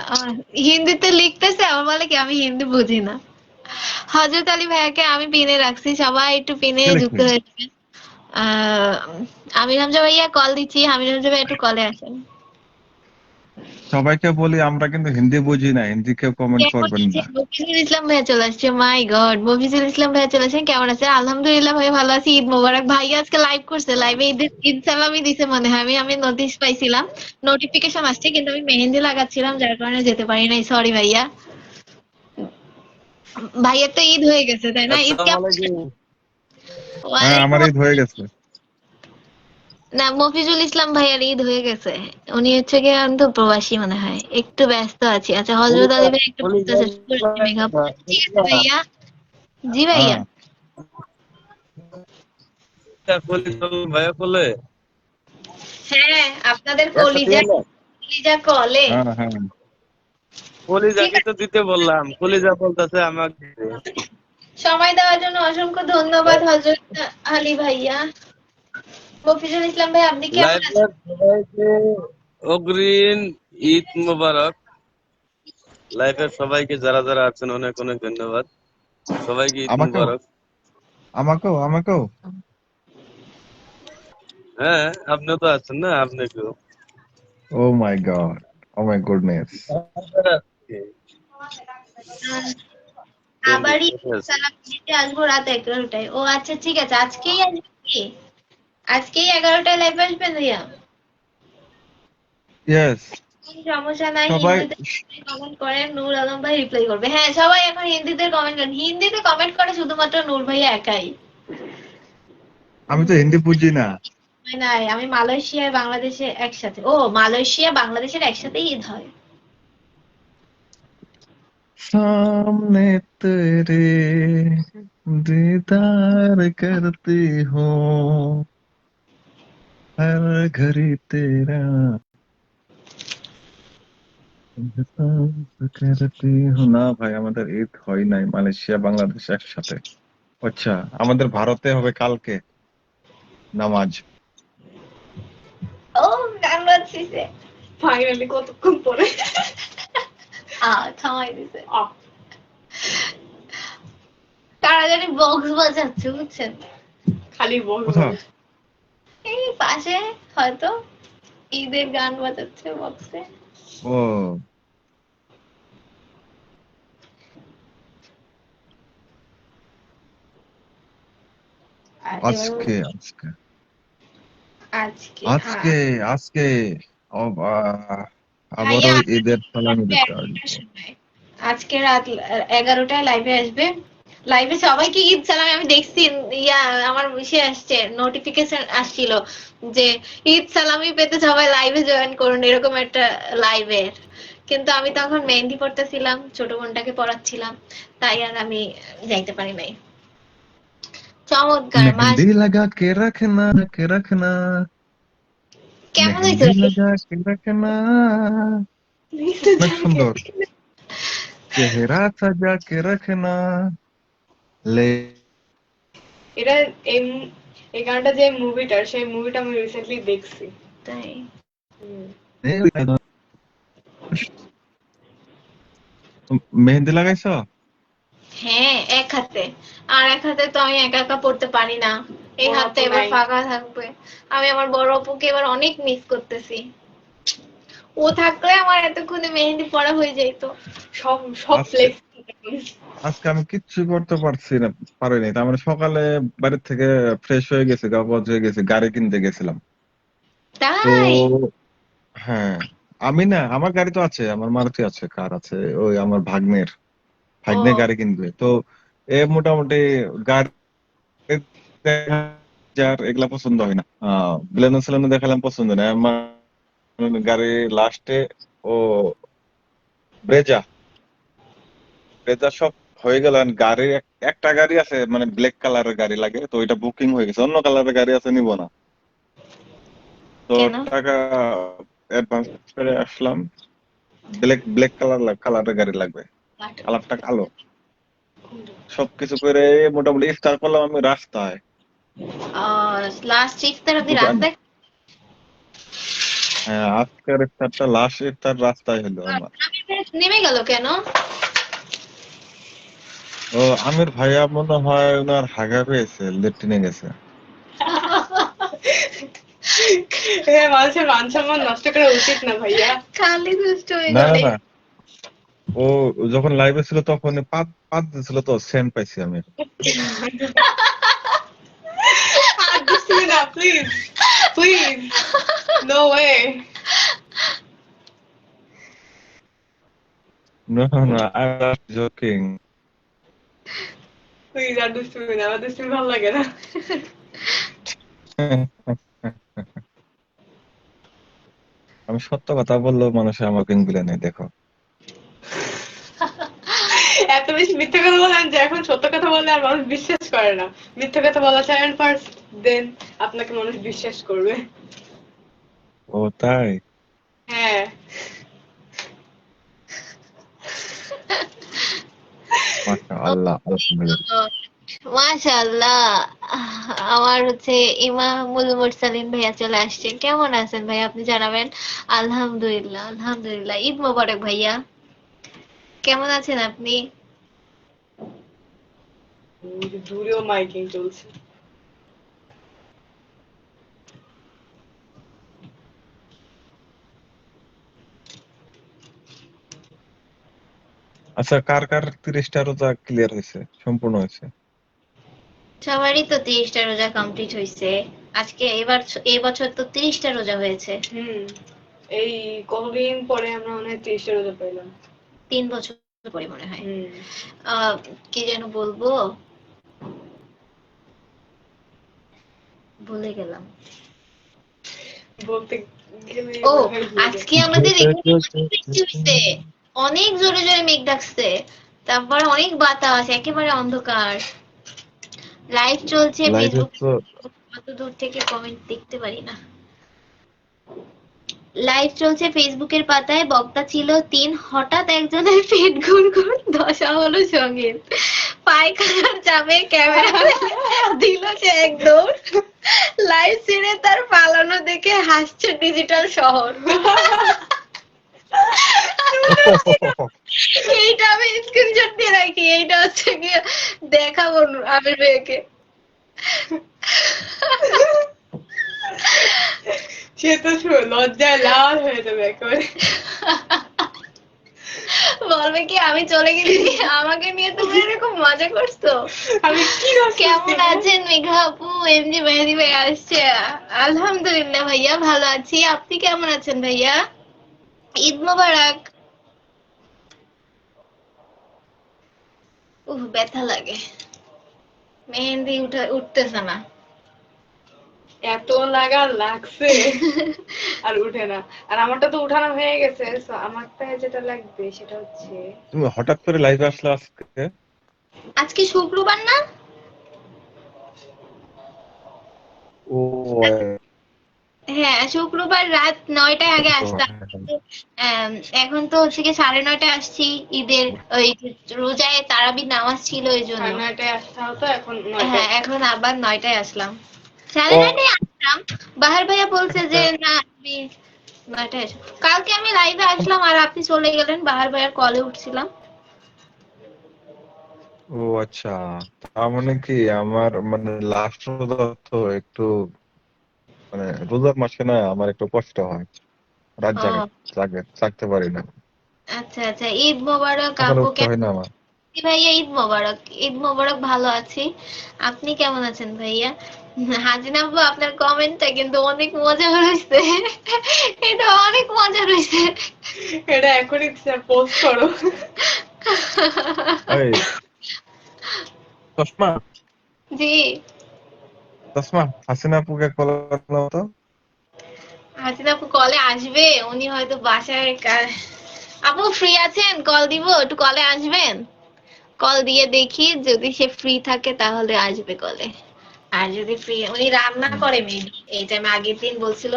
হিন্দিতে লিখতেছে, আমার বলে কি আমি হিন্দি বুঝি না। হজরত আলী ভাইয়াকে আমি পিনে রাখছি, সবাই একটু পিনে কে যুক্ত লিখছে? হয়ে যাবেন। আমির হামজা ভাইয়া কল দিচ্ছি, আমির হামজা ভাইয়া একটু কলে আসেন। সবাইকে বলি আমরা কিন্তু হিন্দি বুঝি না, হিন্দি কেউ কমেন্ট কেমন করবেন আছেন? না। মফিজুল ইসলাম ভাইয়া চলে আসছে, মাই গড মফিজুল ইসলাম ভাইয়া চলে আসছেন। কেমন আছেন? আলহামদুলিল্লাহ ভাই ভালো আছি। ঈদ মোবারক। ভাইয়া আজকে লাইভ করছে, লাইভে ঈদ সালামি দিছে মনে হয়। আমি নোটিস পাইছিলাম, নোটিফিকেশন আসছে, কিন্তু আমি মেহেন্দি লাগাচ্ছিলাম যার কারণে যেতে পারি নাই, সরি ভাইয়া। ভাইয়ের তো ঈদ হয়ে গেছে তাই না? ঈদ আসসালামু কেমন? আলাইকুম। হ্যাঁ আমার ওয়ালাইকুম। ঈদ হয়ে গেছে। না মফিজুল ইসলাম ভাইয়ার ঈদ হয়ে গেছে, উনি হচ্ছে গিয়ে আমি তো প্রবাসী মনে হয়, একটু ব্যস্ত আছি। আচ্ছা হজরত আলী ভাই একটু ব্যস্ত আছে, মেকআপ। ঠিক আছে ভাইয়া। জি ভাইয়া। হ্যাঁ ভাইয়া বলে হ্যাঁ আপনাদের একসাথে কলিজা, এলো। কলিজা কলে। হ্যাঁ হ্যাঁ ঠিক কলিজাকে তো আছে, দিতে বললাম, কলিজা বলতেছে আমাকে। সময় দেওয়ার জন্য অসংখ্য ধন্যবাদ হজরত আলী ভাইয়া। মফিজুল ইসলাম ভাই আপনি কেমন আছেন? লাইভের সবাইকে অগ্রিম ঈদ মোবারক। লাইভের সবাইকে যারা যারা আছেন অনেক অনেক ধন্যবাদ। সবাইকে ঈদ আমাকেও মোবারক। আমাকেও আমাকেও হ্যাঁ আপনিও তো আছেন না, আপনাকেও। ও মাই গড, ও মাই গুডনেস। আহ, আবারই সালাম দিতে আসবো রাত 11টায়। ও আচ্ছা ঠিক আছে, আজকেই আসবেন কি? আজকেই 11টায় লাইভ আসবেন ভাইয়া? ইয়েস সমস্যা নাই, সবাই। হিন্দিতে কমেন্ট করেন, নূর আলম ভাই রিপ্লাই করবে। হ্যাঁ সবাই এখন হিন্দিতে কমেন্ট করেন, হিন্দিতে কমেন্ট করে শুধুমাত্র নূর ভাইয়া একাই। আমি তো হিন্দি বুঝি না। হয় নাই, আমি মালয়েশিয়া আর বাংলাদেশে একসাথে। ও, মালয়েশিয়া বাংলাদেশের একসাথেই ঈদ হয়। सामने तेरे दीदार करती हूँ हर घड़ी तेरा एहसास करती हूँ। না ভাই, আমাদের ঈদ হয় নাই মালয়েশিয়া বাংলাদেশ একসাথে। আচ্ছা, আমাদের ভারতে হবে কালকে নামাজ। ও, গান বাজছে। ফাইনালি কতক্ষণ পরে। থামাই দিছে। আহ, কারা জানি বক্স বাজাচ্ছে, বুঝছেন? খালি বলবো। কোথাও এই পাশে হয়তো ঈদের গান বাজাচ্ছে বক্সে। ও আর এবার আজকে আজকে আজকে, হ্যাঁ আজকে আজকে আবারও ভাইয়া ঈদের সালামি আসবে দিতে 11টার আসবো। সময়। আজকে রাত 11টায় লাইভে আসবে। লাইভে সবাইকে ঈদ সালামি আমি দেখছি। ইয়া, আমার ইসে আসছে, নোটিফিকেশন আসছিল যে ঈদ সালামি পেতে সবাই লাইভে জয়েন করুন, এরকম একটা লাইভের। কিন্তু আমি তখন মেহেন্দি পড়তেছিলাম, ছোট বোনটাকে পড়াচ্ছিলাম, তাই আর আমি যাইতে পারি নাই। চমৎকার মাস। मेहंदी लगा के रखना কেমন হয়েছে? मेहंदी लगा के रखना অনেক সুন্দর। চেহারা সাজা কে রাখনা লে এটা এই এই গানটা যে মুভিটার, সেই মুভিটা আমি রিসেন্টলি দেখছি। তাই? মেহেন্দি লাগাইছো? হ্যাঁ, এক হাতে। আর এক হাতে তো আমি একা একা পড়তে পারি না। এই বড় হাতটা আপু এবার নাই। ফাঁকা থাকবে। আমি আমার বড় আপুকে এবার অনেক মিস করতেছি। ও থাকলে আমার এতক্ষণে মেহেন্দি পড়া হয়ে যেত। সব সব আজকে ফ্লেক্স। আজকে আমি কিচ্ছু করতে পারিনি। তার মানে সকালে বাড়ির থেকে ফ্রেশ হয়ে গেছি, কাপড় হয়ে গেছি, গাড়ি কিনতে গেছিলাম। তো তাই? হ্যাঁ, আমি না, আমার গাড়ি তো আছে, আমার মারুতি আছে, কার আছে, ওই আমার ভাগ্নের ভাগ্নে ও, গাড়ি কিনবে। তো এ মোটামুটি গাড়ি যার এগুলা পছন্দ হয় না। বেলেনো সেলেনো দেখালাম, পছন্দ না আমার। গাড়ি লাস্টে ও ব্রেজা ব্রেজা সব হয়ে গেল। আর গাড়ি একটা গাড়ি আছে, মানে ব্ল্যাক কালারের গাড়ি লাগে, তো ওইটা বুকিং হয়ে গেছে। অন্য কালারের গাড়ি আছে, নিব না। তো কেন? টাকা অ্যাডভান্স করে আসলাম। ব্ল্যাক কালারের গাড়ি লাগবে, কালারটা কালো। সবকিছু করে মোটামুটি ইফতার করলাম আমি রাস্তায়। লাস্ট ইফতার অব্দি দোকান, রাস্তায়? হ্যাঁ, আজকের ইফতারটা লাস্ট ইফতার রাস্তায় হলো আমার। নেমে গেল কেন? ও, আমির ভাইয়া মনে হয় ওনার হাগা পেয়েছে, লেট্রিনে গেছে। হ্যাঁ, মানুষের মান সম্মান নষ্ট করা উচিত না ভাইয়া। খালি দুষ্ট হয়ে না না করে। না, ও যখন লাইভে ছিল তখন পাত পাত দিছিল, তো সেন্ট পাইছি আমি। আর দুষ্টুমি না, please please, no way. No, no, I'm not joking. Please আর দুষ্টুমি না, আমার দুষ্টুমি ভালো লাগে না। আমি সত্য কথা বললেও মানুষ আমাকে গুলে নেই, দেখো। এত বেশি মিথ্যা কথা বলেন যে এখন সত্য কথা বললে আর মানুষ বিশ্বাস করে না। মিথ্যা কথা বলা চান ফার্স্ট, দেন আপনাকে মানুষ বিশ্বাস করবে। ও তাই? হ্যাঁ। মাশাআল্লাহ, আলহামদুলিল্লাহ। মাশাআল্লাহ। আমার হচ্ছে ইমামুল মুরসালিন ভাইয়া চলে আসছে। কেমন আছেন ভাইয়া, আপনি জানাবেন। আলহামদুলিল্লাহ, আলহামদুলিল্লাহ। ঈদ মোবারক ভাইয়া। কেমন আছেন আপনি? দূরেও মাইকিং চলছে। আচ্ছা, কার কার 30টা রোজা ক্লিয়ার হয়েছে, সম্পূর্ণ হয়েছে? সবারই তো 30টা রোজা কমপ্লিট হয়েছে। আজকে এই বছর তো 30টা রোজা হয়েছে। হুম, এই কতদিন পরে আমরা মনে হয় 30টা রোজা পাইলাম। 3 বছর পরে মনে হয়। হুম। কি যেন বলবো, ভুলে গেলাম। বলতে গেলে ও মনে হয় ভুলে আজকে যাই। আমাদের এখানে অনেক বৃষ্টি হচ্ছে, অনেক জোরে জোরে মেঘ ডাকছে, তারপর অনেক বাতাস, একেবারে অন্ধকার। লাইভ চলছে লাইভে ফেসবুক, তো অত দূর থেকে কমেন্ট দেখতে পারি না। লাইভ চলছে ফেসবুকের পাতায়, বক্তা ছিল 3, হঠাৎ একজনের পেট গুড়গুড়, দশা হলো সঙ্গীত, পায়খানার চাপে ক্যামেরা দিল সে এক দৌড়, লাইভ ছেড়ে তার পালানো দেখে হাসছে ডিজিটাল শহর। এইটা আমি স্ক্রিনশট দিয়ে রাখি, এইটা হচ্ছে কি দেখাবো আমির ভাইকে। সে তো লজ্জায় লাল হয়ে যাবে একেবারে। বলবে কি আমি চলে গেছি, আমাকে নিয়ে তুমি এরকম মজা করছো। আমি কি কেমন আছেন মেঘা আপু? এমজি মেহেদি ভাই আসছে। আলহামদুলিল্লাহ ভাইয়া ভালো আছি, আপনি কেমন আছেন ভাইয়া? ঈদ মোবারক। ব্যথা লাগে, মেহেন্দি উঠতেছে না। এত লাগা লাগছে আর উঠে না। আর আমারটা তো উঠানো হয়ে গেছে, so আমারটা যেটা লাগবে সেটা হচ্ছে, তুমি হঠাৎ করে লাইভে আসলে আজকে? আজকে শুক্রবার না? ও হ্যাঁ শুক্রবার রাত 9টায় আগে আসতাম, কিন্তু এখন তো হচ্ছে কি 9:30 আসছি। ঈদের ওই রোজায় তারাবি নামাজ ছিল এই জন্য। 9টায় আসতে হতো, এখন হ্যাঁ 9টায়। এখন আবার 9টায় আসলাম। ও 9:30 আসলাম, বাহার ভাইয়া বলছে যে না তুমি 9টায় এসো। কালকে আমি লাইভে আসলাম আর আপনি চলে গেলেন, বাহার ভাইয়ার কলে উঠছিলাম। ও আচ্ছা, তার মানে কি আমার মানে লাস্ট রোজা তো একটু মানে রোজার মাসে না আমার একটু কষ্ট হয়, রাত ও জাগতে পারি না, আচ্ছা আচ্ছা, ঈদ মোবারক সকালে আপু। উঠতে হয় না আমার। ভাইয়া ঈদ মোবারক। ঈদ মোবারক, ভালো আছি, আপনি কেমন আছেন ভাইয়া? হাজিন আপু আপনার কমেন্টটা কিন্তু অনেক মজা হয়েছে, এটা অনেক মজা হয়েছে। এটা এখনই পোস্ট করো। এই তসমা জি, তসমা হাসিনা আপুকে কল করলাম তো। হাজিন আপু কলে আসবে, উনি হয়তো বাসায় আপু ফ্রি আছেন? কল দিব, একটু কলে আসবেন? কল দিয়ে দেখি, যদি সে ফ্রি থাকে তাহলে আসবে কলে। আর যদি ফ্রি, উনি রান্না করে মেবি এই টাইমে, আগের দিন বলছিল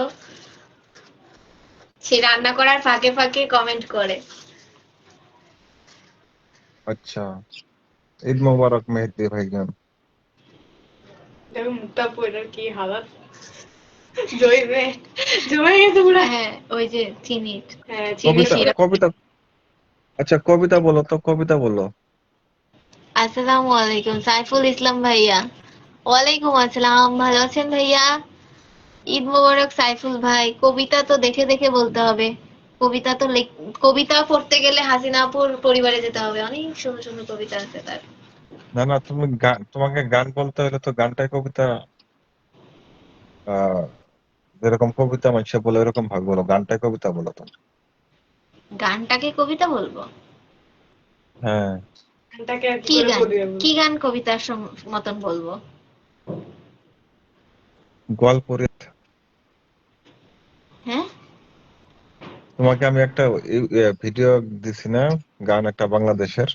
সে রান্না করার ফাঁকে ফাঁকে কমেন্ট করে। আচ্ছা, ঈদ মোবারক মেহেদী ভাইজান। দেখো মুক্তা আপু, এটার কি হালাত, জমে জমে গেছে পুরা। হ্যাঁ ওই যে চিনি, হ্যাঁ চিনি চিনি কবিতা সিরাপ। কবিতা আচ্ছা কবিতা বলো তো, কবিতা বলো। আসসালামু আলাইকুম সাইফুল ইসলাম ভাইয়া। ওয়ালাইকুম আসসালাম, ভালো আছেন ভাইয়া? ঈদ মোবারক সাইফুল ভাই। কবিতা তো দেখে দেখে বলতে হবে, কবিতা তো কবিতা পড়তে গেলে হাসিনাপুর পরিবারে যেতে হবে, অনেক সুন্দর সুন্দর কবিতা আছে তার। না না, তুমি তোমাকে গান বলতে হলে তো গানটাই কবিতা। আহ যেরকম কবিতা মানুষে বলে এরকম ভাবে বলো, গানটাই কবিতা বলো তো। গানটাকে কবিতা বলবো? হ্যাঁ, গানটাকে আর কি কি করে গান, বলি আমি? কি গান কবিতার মতন বলবো? গোয়ালপুরে। হ্যাঁ তোমাকে আমি একটা ভিডিও দিছি না, গান একটা বাংলাদেশের,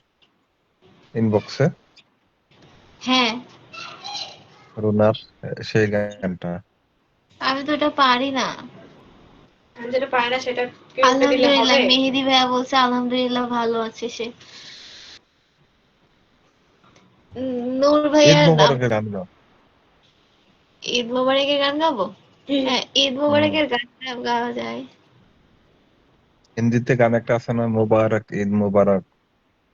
ইনবক্সে, হ্যাঁ, রুনার, সেই গানটা। আমি তো এটা পারি না। আমি যেটা পারি না সেটা ওকে দিলে আলহামদুলিল্লাহ, হবে? মেহেদি ভাইয়া বলছে আলহামদুলিল্লাহ ভালো আছে সে। নূর ঈদ ভাইয়ার নাম। মোবারকের গান গাও। ঈদ মোবারকের গান গাবো? হ্যাঁ ঈদ হুম, মোবারকের গানটা গাওয়া যায়। হিন্দিতে গান একটা আছে না, মুবারক ঈদ মুবারক,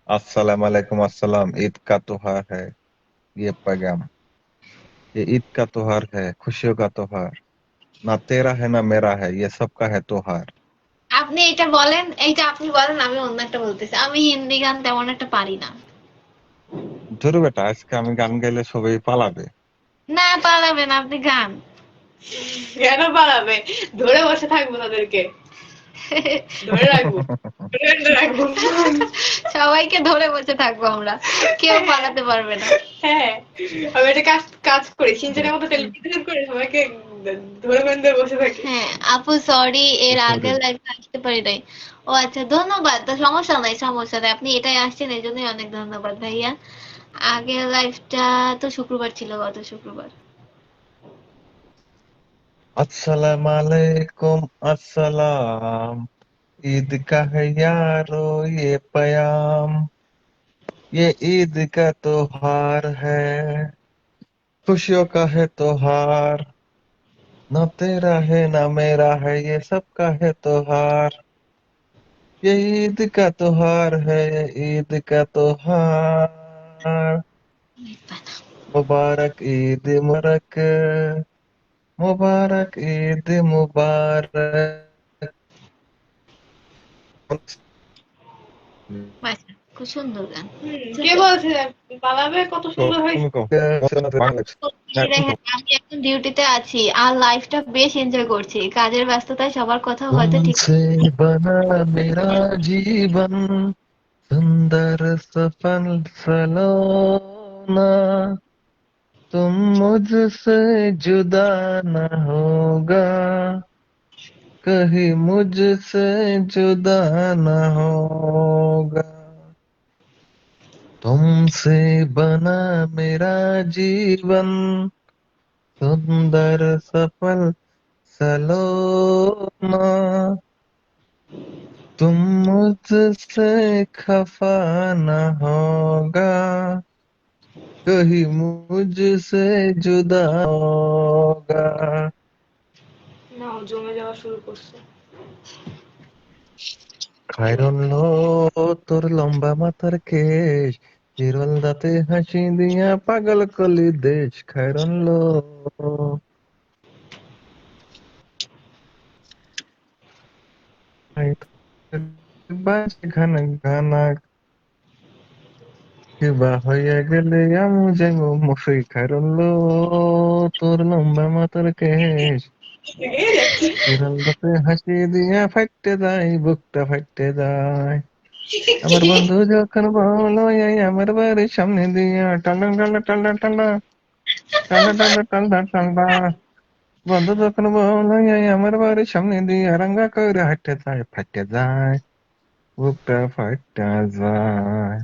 अस्सलाम वालेकुम अस्सलाम, ईद का त्योहार है ये पैगाम, ये ईद का त्योहार है खुशियों का त्योहार, ना तेरा है ना मेरा है ये सबका है त्योहार। আপনি এটা বলেন, এইটা আপনি বলেন, আমি অন্য একটা বলতেছি। আমি হিন্দি গান তেমন একটা পারি না। ধরো বেটা, আজকে আমি গান গাইলে সবাই পালাবে। না পারাবেন আপনি গান। কেন পালাবে? ধরে বসে থাকবো তাদেরকে, ধরে রাখবো, ধরে রাখবো। সবাইকে ধরে বসে থাকবো আমরা, কেউ পালাতে পারবে না। হ্যাঁ, আমি একটা কাজ কাজ করি, সিনচানের মতো টেলিভিশন করে সবাইকে ধরে বেঁধে বসে থাকি। হ্যাঁ আপু সরি, এর সরি। আগের লাইফে আসতে পারি নাই। ও আচ্ছা, ধন্যবাদ, তো সমস্যা নাই সমস্যা নাই, আপনি এটাই আসছেন এই জন্যই অনেক ধন্যবাদ ভাইয়া। আগের লাইফটা তো শুক্রবার ছিল, গত শুক্রবার। अस्सलाम वालेकुम अस्सलाम। ईद का है यारो ये पयाम, ये ईद का त्योहार है, खुशियों का है त्योहार, ना तेरा है ना मेरा है, ये सबका है त्योहार। ये ईद का त्योहार है, ये ईद का त्योहार। मुबारक ईद मुबारक, मुबारक ईद मुबारक। আচ্ছা, খুব সুন্দর গান। কে বলছে পালাবে? কত সুন্দর হয়েছে। তুমি কও বাংলাদেশ। হ্যাঁ, তুমি দেখেন কও। আমি এখন ডিউটিতে আছি আর লাইফটা বেশ এনজয় করছি, কাজের ব্যস্ততায় সবার কথা হয়তো ঠিক। तुमसे बना मेरा जीवन, सुंदर सफल सलोना, तुम मुझसे जुदा न होगा, कहीं मुझसे जुदा न होगा। तुमसे बना मेरा जीवन, सुंदर सफल सलोना, तुम मुझसे खफा न होगा, कहीं मुझसे जुदा होगा। না, জমে যাওয়া শুরু করছে। খায়রুল্লো তোর লম্বা মাথার কেশ, হিরল দাঁতে হাসি দিয়া পাগল কলি দেশ। খায়রুল্লো বাজে ঘানা গানা, কিবা হইয়া গেলে আমু যাইব মফি। খায়রুল্লো তোর লম্বা মাথার কেশ, এই যাচ্ছি। হিরল দাঁতে হাসি দিয়া ফাইটে যায়, বুকটা ফাইটে যায়। আমার বন্ধু যখন বলো এই আমার বাড়ির সামনে দিয়া টান্ডা টান্ডা টান্ডা টান্ডা টান্ডা টান্ডা টান্ডা টান্ডা, বন্ধু যখন বলো এই আমার বাড়ির সামনে দিয়া রাঙ্গা করে হাঁটতে যায়, ফাইটে যায়, বুকটা ফাইটা যায়,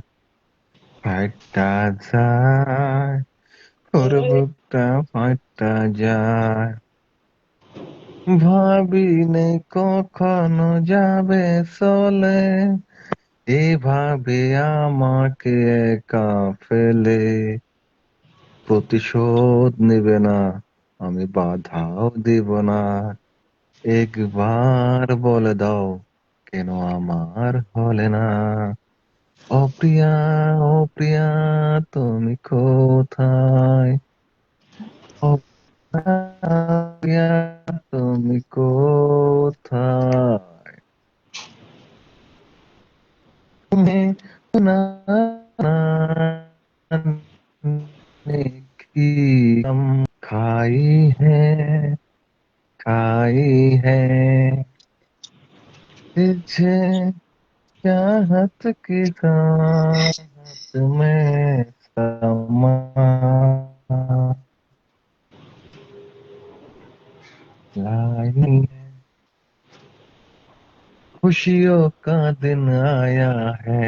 ফাইটা যায়, ওর বুকটা ফাইটা যায়। ভাবি নেই কখনো যাবে চলে, এভাবে আমাকে একা ফেলে। প্রতিশোধ নেবে না, আমি বাধাও দিব না, একবার বলে দাও কেন আমার হলে না। ও প্রিয়া, ও প্রিয়া, তুমি কোথায়? ও প্রিয়া, তুমি কোথায়? তুমি না की हम खाई है, खाई है, तुझे चाहत की चाहत में समा लाई है। खुशियों का दिन आया है,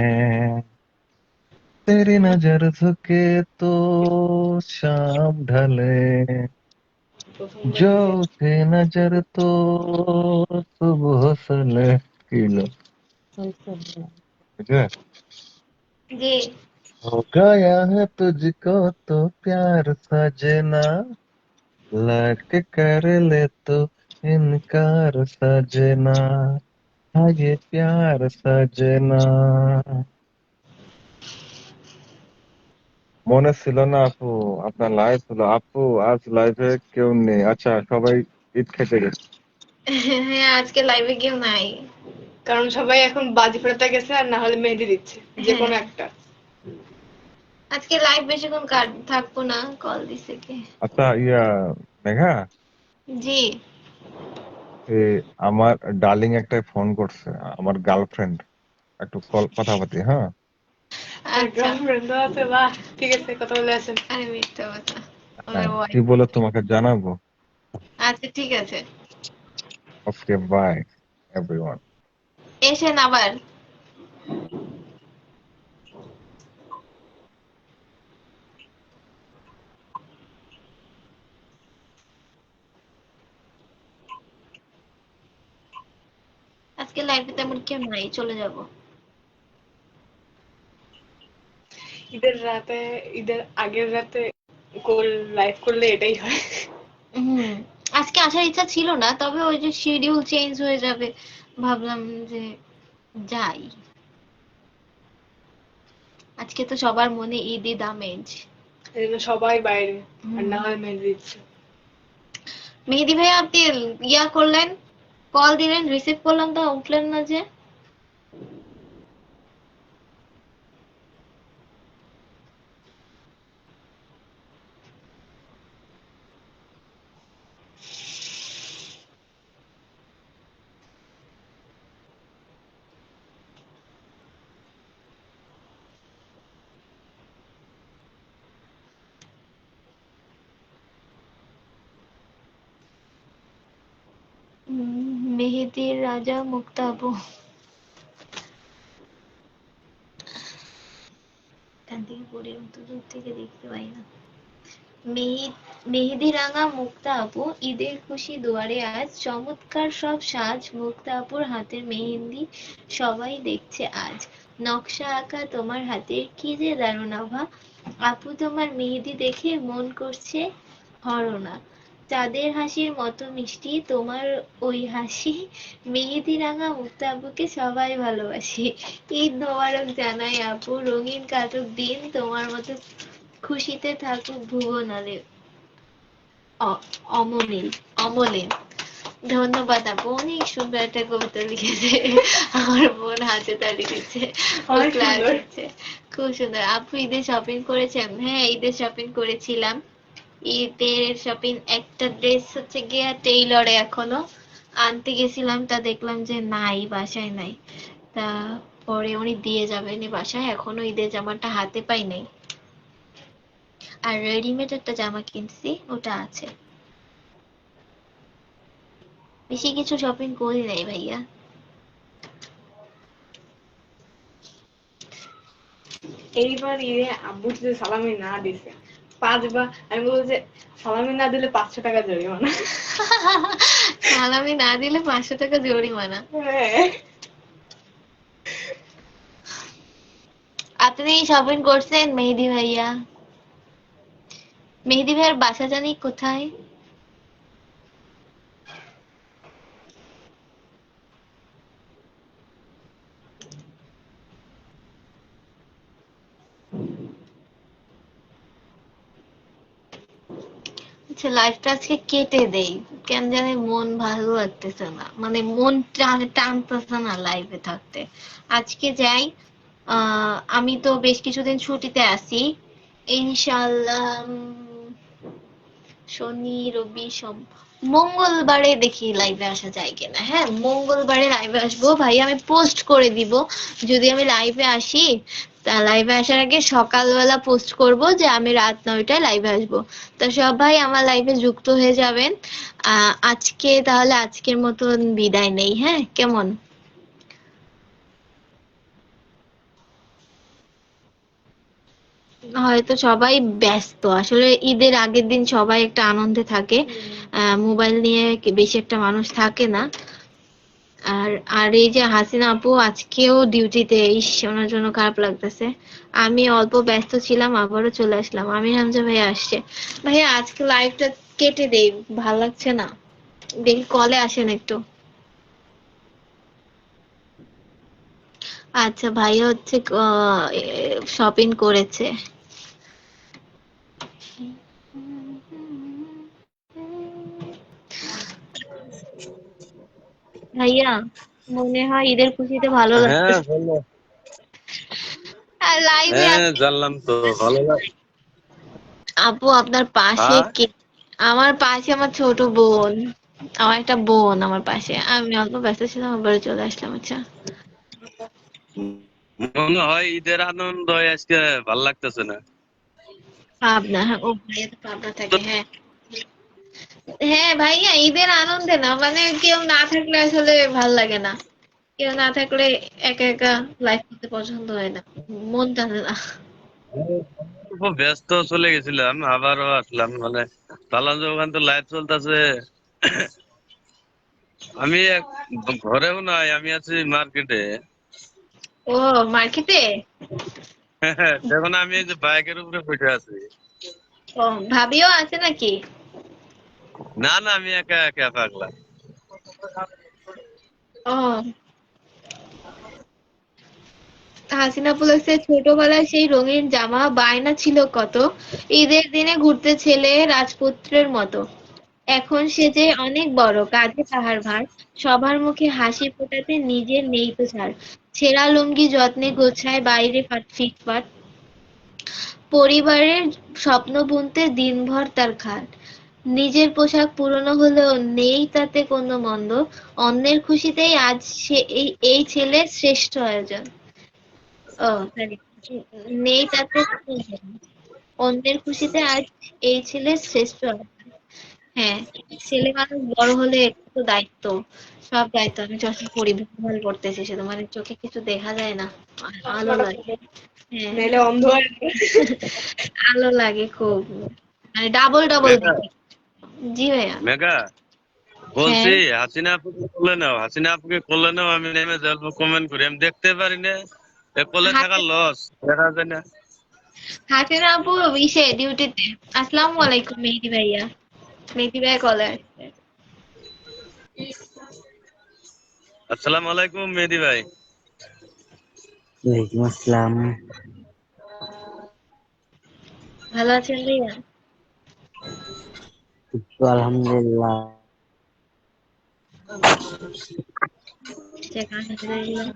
तेरी नजर झुके तो शाम ढले, প্রথমবার जो নিজে उठे नजर तो सुबह सले किलो। জি। हो गया है तुझको तो प्यार सजना, लग कर ले तो इनकार सजना, हाँ ये प्यार सजना। মনে ছিল না আপু, আপনার লাইভ ছিল আপু, আজ লাইভে কেউ নেই। আচ্ছা সবাই ঈদ খেতে গেছে। হ্যাঁ আজকে লাইভে কেউ নাই। কারণ সবাই এখন বাজি ফোটাতে গেছে আর না হলে মেহেদি দিচ্ছে, যে কোনো হ্যাঁ একটা। আজকে লাইভ বেশিক্ষণ থাকবো না, কল দিছে কে। আচ্ছা মেঘা, জি। এ আমার ডার্লিং একটা ফোন করছে, আমার গার্লফ্রেন্ড, একটু কথা বলতে, হ্যাঁ? আচ্ছা, গার্লফ্রেন্ডও আছে, বাহ, ঠিক আছে, কথা বলে আছেন। আরে মিথ্যা কথা, ওনার হ্যাঁ, ওয়াইফ। তুই বলে তোমাকে জানাবো। আচ্ছা ঠিক আছে, ওকে, বাই এভরিওয়ান। এসেন আবার। আজকে লাইভে তেমন কেউ নাই, চলে যাব। ঈদের রাতে, ঈদের আগের রাতে লাইভ করলে এটাই হয়। হুম, আজকে আসার ইচ্ছা ছিল না, তবে ওই যে শিডিউল চেঞ্জ হয়ে যাবে, ভাবলাম যে যাই। আজকে তো সবার মনে ঈদ ঈদ আমেজ। এই জন্য সবাই বাইরে, আর না হয় মেহেদি দিচ্ছে। মেহেদি ভাই আপনি ইয়া করলেন, কল দিলেন, রিসিভ করলাম তো উঠলেন না যে। মেহেদির রাজা মুক্তা আপু, এখান থেকে পড়ে তো দূর থেকে দেখতে পাই না। মেহেদি রাঙা মুক্তা আপু, ঈদের খুশি দুয়ারে আজ, চমৎকার সব সাজ, মুক্তা আপুর হাতের মেহেন্দি সবাই দেখছে আজ, নকশা আঁকা তোমার হাতের কি যে দারুণ আভা, আপু তোমার মেহেদি দেখে মন করছে হরনা, চাঁদের হাসির মতো মিষ্টি তোমার ওই হাসি, মেহেদি রাঙা মুক্তা আপুকে সবাই ভালোবাসি, ঈদ মোবারক জানাই আপু, রঙিন কাটুক দিন তোমার মতো, খুশিতে থাকুক ভুবনালে অমলিন অমলিন। ধন্যবাদ আপু, অনেক সুন্দর একটা কবিতা লিখেছে। আমার বোন হাতে তালি দিচ্ছে, ও অনেক ক্লাস সুন্দর। দিচ্ছে। খুব সুন্দর। আপু ঈদের শপিং করেছেন? হ্যাঁ, ঈদের শপিং করেছিলাম। ঈদের শপিং, একটা ড্রেস হচ্ছে গিয়ে টেইলরে এখনো আনতে গেছিলাম, তা দেখলাম যে নাই, বাসায় নাই। তা পরে উনি দিয়ে যাবেন বাসায়, এখনো ঈদের জামাটা হাতে পাই নাই। আর রেডিমেড একটা জামা কিনছি, ওটা আছে। বেশি কিছু শপিং করি নাই ভাইয়া। এইবার ঈদে আব্বু যদি সালামি না দিছে, 5 বার আমি বলবো যে সালামি না দিলে 500 টাকা জরিমানা। সালামি না দিলে 500 টাকা জরিমানা। হ্যাঁ। আপনি শপিং করছেন মেহেদি ভাইয়া? মেহেদি ভাইয়ার বাসা জানি কোথায়? আচ্ছা, লাইফটা আজকে কেটে দেই, কেন জানি মন ভালো লাগতেছে না, মানে মন টানতেছে না লাইফে থাকতে। আজকে যাই। আমি তো বেশ কিছুদিন ছুটিতে আছি, ইনশাল্লাহ। শনি রবি সোম, মঙ্গলবারে দেখি লাইভে আসা যায় কিনা। হ্যাঁ, মঙ্গলবারে লাইভে আসবো ভাই, আমি পোস্ট করে দিব। যদি আমি লাইভে আসি, তা লাইভে আসার আগে সকালবেলা পোস্ট করব যে আমি রাত 9টায় লাইভে আসবো। তা সবাই আমার লাইভে যুক্ত হয়ে যাবেন। আজকে তাহলে আজকের মতন বিদায় নেই, হ্যাঁ কেমন? হয়তো সবাই ব্যস্ত, আসলে ঈদের আগের দিন সবাই একটা আনন্দে থাকে, মোবাইল নিয়ে বেশি একটা মানুষ থাকে না। আর আর এই যে হাসিনা আপু আজকেও ডিউটিতে, ইস ওনার জন্য খারাপ লাগতেছে। আমি অল্প ব্যস্ত ছিলাম, আবারও চলে আসলাম। আমি হামজা ভাইয়া আসছে। ভাইয়া আজকে লাইভটা কেটে দেই, ভাল লাগছে না, দেখি কলে আসেন একটু। আচ্ছা, ভাইয়া হচ্ছে শপিং করেছে। ভাইয়া মনে হয় ঈদের খুশিতে ভালো হ্যাঁ লাগতেছে। বলো। আর লাইভে হ্যাঁ জানলাম তো, ভালো লাগে। আপু আপনার পাশে হ্যাঁ, কে? আমার পাশে আমার ছোট বোন, আমার একটা বোন আমার পাশে। আমি অল্প ব্যস্ত ছিলাম, আবার চলে আসলাম। আচ্ছা মনে হয় ঈদের আনন্দ আজকে ভাল লাগতেছে না। পাবনা, হ্যাঁ, ও ভাইয়া তো পাবনা থাকে, হ্যাঁ। হ্যাঁ ভাইয়া, ঈদের আনন্দে না, মানে কেউ না থাকলে আসলে ভাল লাগে না। কেউ না থাকলে একা একা লাইফ করতে পছন্দ হয় না, মন টানে না। খুব ব্যস্ত চলে গেছিলাম, আবারও আসলাম। মানে ভাবলাম যে ওখানে তো লাইভ চলতেছে, আমি ঘরেও নাই, আমি আছি মার্কেটে। ও, মার্কেটে। দেখুন আমি এই যে বাইকের উপরে বসে আছি। ও, ভাবিও আছে নাকি? না না, আমি একা একা পাগলা। ও, হাসিনা বলেছে ছোটবেলায় সেই রঙিন জামা বায়না ছিল কত, ঈদের দিনে ঘুরতে ছেলে রাজপুত্রের মতো। এখন সে যে অনেক বড়, কাঁধে তাহার ভার, সবার মুখে হাসি ফোটাতে নিজের নেই তো ছাড়। ছেঁড়া লুঙ্গি যত্নে গোছায়, বাইরে ফিটফাট, পরিবারের স্বপ্ন বুনতে দিনভর তার খাট। নিজের পোশাক পুরনো হলেও নেই তাতে কোনো মন্দ, অন্যের খুশিতেই আজ সে এই ছেলের শ্রেষ্ঠ আয়োজন। ও সরি, নেই তাতে কোনো মন্দ, অন্যের খুশিতে আজ এই ছেলের শ্রেষ্ঠ আয়োজন। হ্যাঁ, ছেলে মানুষ বড় হলে একটু তো দায়িত্ব, সব দায়িত্ব। আমি চশমা পরি, ভুল করতেছি শুধু, মানে চোখে কিছু দেখা যায় না, আলো চশমাটা লাগে। পরো, হ্যাঁ, নাইলে অন্ধ হয়ে যাবে। আলো লাগে খুব, মানে ডাবল ডাবল মেঘা, দেখি। জি ভাইয়া। মেঘা বলছি হ্যাঁ, হাসিনা আপুকে কোলে নাও, হাসিনা আপুকে কোলে নাও, আমি নেমে যাবো, কমেন্ট করি। আমি দেখতে পারি না, এ কোলে থাকা হাসি লস, দেখা যায় না। হাসিনা আপু ইসে ডিউটিতে। আসসালামু আলাইকুম মেহেদি ভাইয়া। মেহেদি ভাইয়া কলে আসছে। আসসালামু আলাইকুম মেহেদি ভাই। ওয়ালাইকুম আসসালাম। ভালো আছেন ভাইয়া? তো আলহামদুলিল্লাহ। যাক, আলহামদুলিল্লাহ।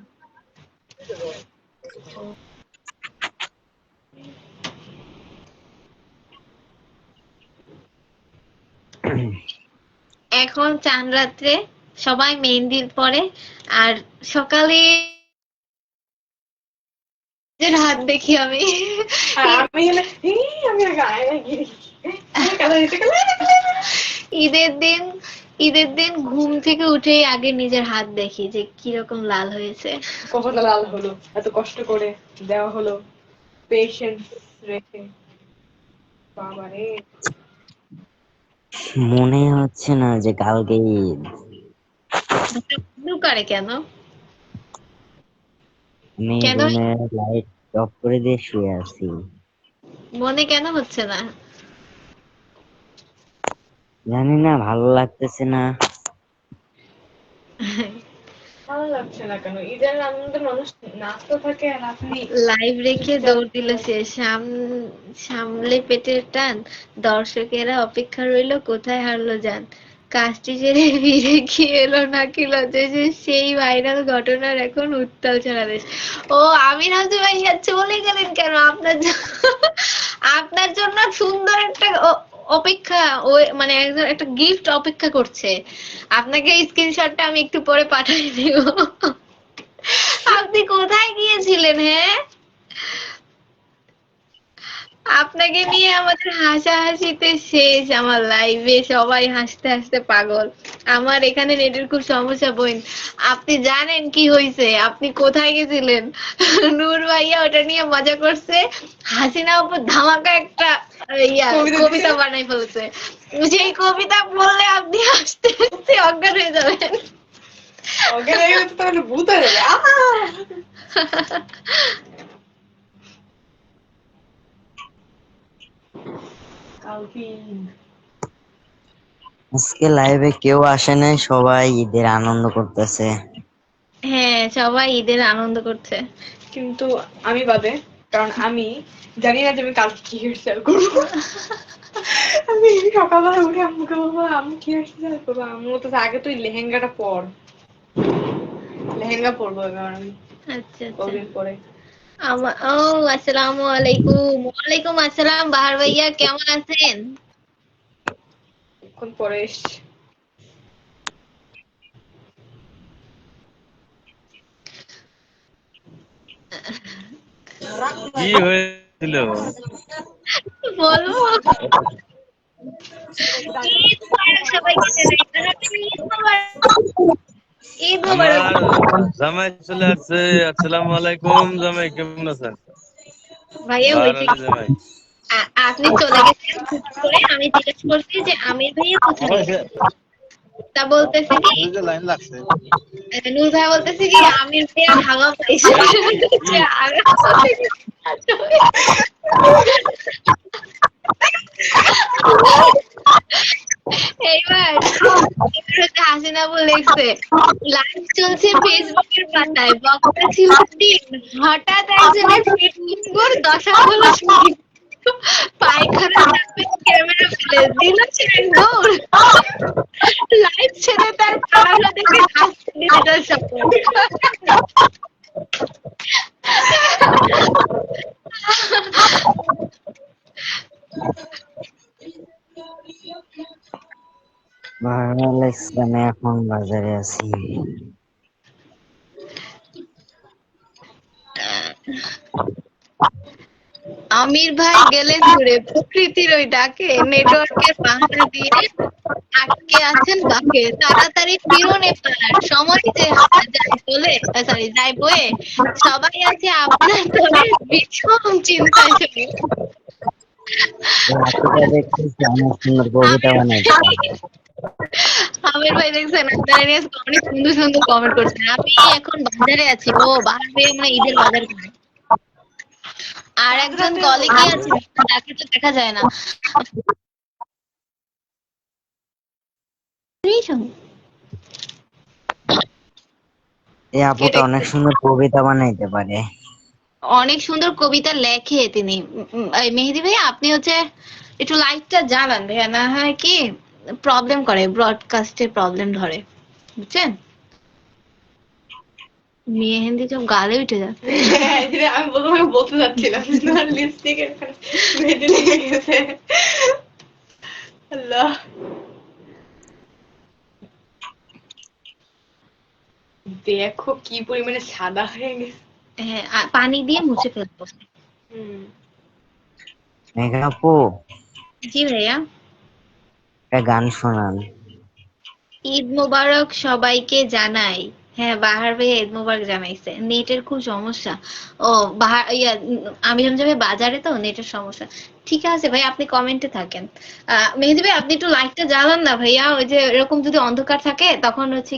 এখন চান রাত্রে সবাই মেহেন্দি পরে, আর সকালে নিজের হাত দেখি আমি। আর আমি হলে আমি গায়ে গিরি কালো দিতে গেলে ঈদের দিন ঈদের দিন ঘুম থেকে উঠেই আগে নিজের হাত দেখি যে কিরকম লাল হয়েছে। কপালটা লাল হলো, এত কষ্ট করে দেওয়া হলো, পেশেন্স রেখে। বাবারে, মনে হচ্ছে না যে কালকে ঈদ। করে কেন? আমি কেন রুমে লাইট অফ করে দিয়ে শুয়ে আছি। মনে কেন হচ্ছে না? জানি না, ভালো লাগতেছে না। ভালো লাগছে না কেন? ঈদের আনন্দে মানুষ নাচতে থাকে আর আপনি লাইভ রেখে চুপচাপ দৌড় দিল সে, সামলে পেটের টান, দর্শকেরা অপেক্ষা রইলো কোথায় হারলো যান, কাজটি ছেড়ে ফিরে কি এলো নাকি লজ্জা, সেই ভাইরাল ঘটনার এখন উত্তাল সারা দেশ। ও, আমির হাসান ভাইয়া চলে গেলেন কেন? আপনার জন্য সুন্দর একটা অপেক্ষা, ওই মানে একজন একটা গিফট অপেক্ষা করছে। আপনাকে স্ক্রিনশটটা আমি একটু পরে পাঠিয়ে দিব। আপনি কোথায় গিয়েছিলেন? হ্যাঁ, আপনাকে নিয়ে আমাদের হাসাহাসিতে শেষ, আমার লাইভে সবাই হাসতে হাসতে পাগল। আমার এখানে নেটের খুব সমস্যা বোন। আপনি জানেন কি হয়েছে? আপনি কোথায় গেছিলেন? নূর ভাইয়া ওটা নিয়ে মজা করছে, হাসিনা উপর ধামাকা একটা কবিতা দিছে। কবিতা বানাই ফেলছে। সেই কবিতা বললে আপনি হাসতে হাসতে অজ্ঞান হয়ে যাবেন। অজ্ঞান হয়ে গেলে তো তাহলে ভূত হয়ে যাবে। কালকে আজকে লাইভে কেউ আসে নাই, সবাই ঈদের আনন্দ করতেছে। হ্যাঁ, সবাই ঈদের আনন্দ করছে। কিন্তু আমি বাদে, কারণ আমি জানি না যে আমি কালকে কি হেয়ার স্টাইল করবো। আমি সকালবেলা উঠে আম্মুকে বলবো আম্মু কি হেয়ার স্টাইল করবো, আম্মু তো আগে তুই লেহেঙ্গাটা পর, লেহেঙ্গা পরবো এবার আমি আচ্ছা আচ্ছা। কদিন পরে। ও, আসসালামু আলাইকুম। ওয়ালাইকুম আসসালাম বাহার ভাইয়া, কেমন আছেন? এখন পরে এসছি। কি হয়েছিল? বলবো? ঈদ মোবারক সবাইকে জানাই। ঈদ মোবারক। ঈদ মোবারক। আমার জামাই চলে আসছে। আসসালামু আলাইকুম জামাই, কেমন আছেন? ভাইয়া বাহার হয়েছে আলী কি, জামাই। আপনি চলে গেছেন হুট করে, আমি জিজ্ঞেস করছি যে আমির ভাইয়া কোথায়, তা বলতেছে কি নূর ভাই বলতেছে কি আমির ভাইয়া ঢাকা পাইছে। কি? আর এইবার হাসিনা লিখছে লাইভ চলছে ফেসবুকের পাতায়, বক্তা ছিল 3, হঠাৎ একজনের ফেসবুক দশা হলো শহীদ। পায়খানা চাপে ক্যামেরা ফেলে দিল ছেড়ে দৌড়, লাইভ ছেড়ে তার পালানো দেখে হাসতে ডিজিটাল সাপোর্ট। ভালো লাগছে না, এখন বাজারে আছি। আমির ভাই গেলে ঘুরে প্রকৃতির ওই ডাকে নেটওয়ার্কের বাধা দিয়ে আটকে আছেন বাকে, তাড়াতাড়ি ফিরুন এবার সময় যে যায় চলে, সরি যায় বয়ে, সবাই আছে আপনার দলে ভীষণ চিন্তায় চলে। রাত্রিটা দেখতেছি অনেক সুন্দর কবিতা বানাইতে পারে। আমির ভাই দেখছেন আপনারা নিয়ে অনেক সুন্দর সুন্দর কমেন্ট করছেন। আমি এখন বাজারে আছি, ও বাহার হয়ে মানে ঈদের বাজার করে। আর একজন কলিগই আছে, তাকে তো দেখা যায় না। এই আপুটা অনেক সুন্দর কবিতা বানাইতে পারে। অনেক সুন্দর কবিতা লেখে তিনি। এই মেহেদি ভাইয়া আপনি হচ্ছে একটু লাইটটা জ্বালান ভাইয়া, না হয় কি প্রবলেম করে, ব্রডকাস্টে প্রবলেম ধরে, বুঝছেন? মেহেন্দি তো গালে উঠে যাচ্ছে। আমি প্রথমে বলতে যাচ্ছিলাম লিপস্টিকের মেহেদি লেগে গেছে। আল্লাহ, দেখো কি পরিমাণে সাদা হয়ে গেছে। হ্যাঁ, পানি দিয়ে মুছে ফেলবো। হুম। মেঘা আপু, জি ভাইয়া। একটা গান শোনান। ঈদ মোবারক সবাইকে জানাই। হ্যাঁ বাহার ভাইয়া ঈদ মোবারক জানাইছে, নেটের খুব সমস্যা। ও বাহার আমি যাবে বাজারে, তো নেটের সমস্যা। ঠিক আছে ভাই, আপনি কমেন্টে থাকেন। মেহেদি ভাই আপনি একটু লাইটটা জ্বালান না ভাইয়া, ওই যে এরকম যদি অন্ধকার থাকে তখন হচ্ছে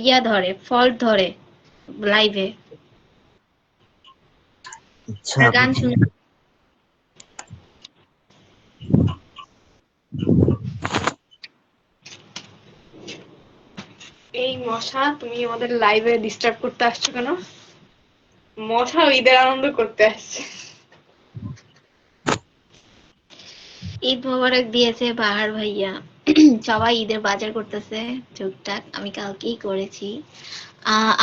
গিয়া ধরে, ফল্ট ধরে লাইভে। আচ্ছা আর আপু। গান শুন। এই মশা, তুমি আমাদের লাইভে ডিস্টার্ব করতে আসছো কেন? মশা ঈদের আনন্দ করতে আসছে। ঈদ মোবারক দিয়েছে বাহার ভাইয়া। সবাই ঈদের বাজার করতেছে টুকটাক, আমি কালকেই করেছি।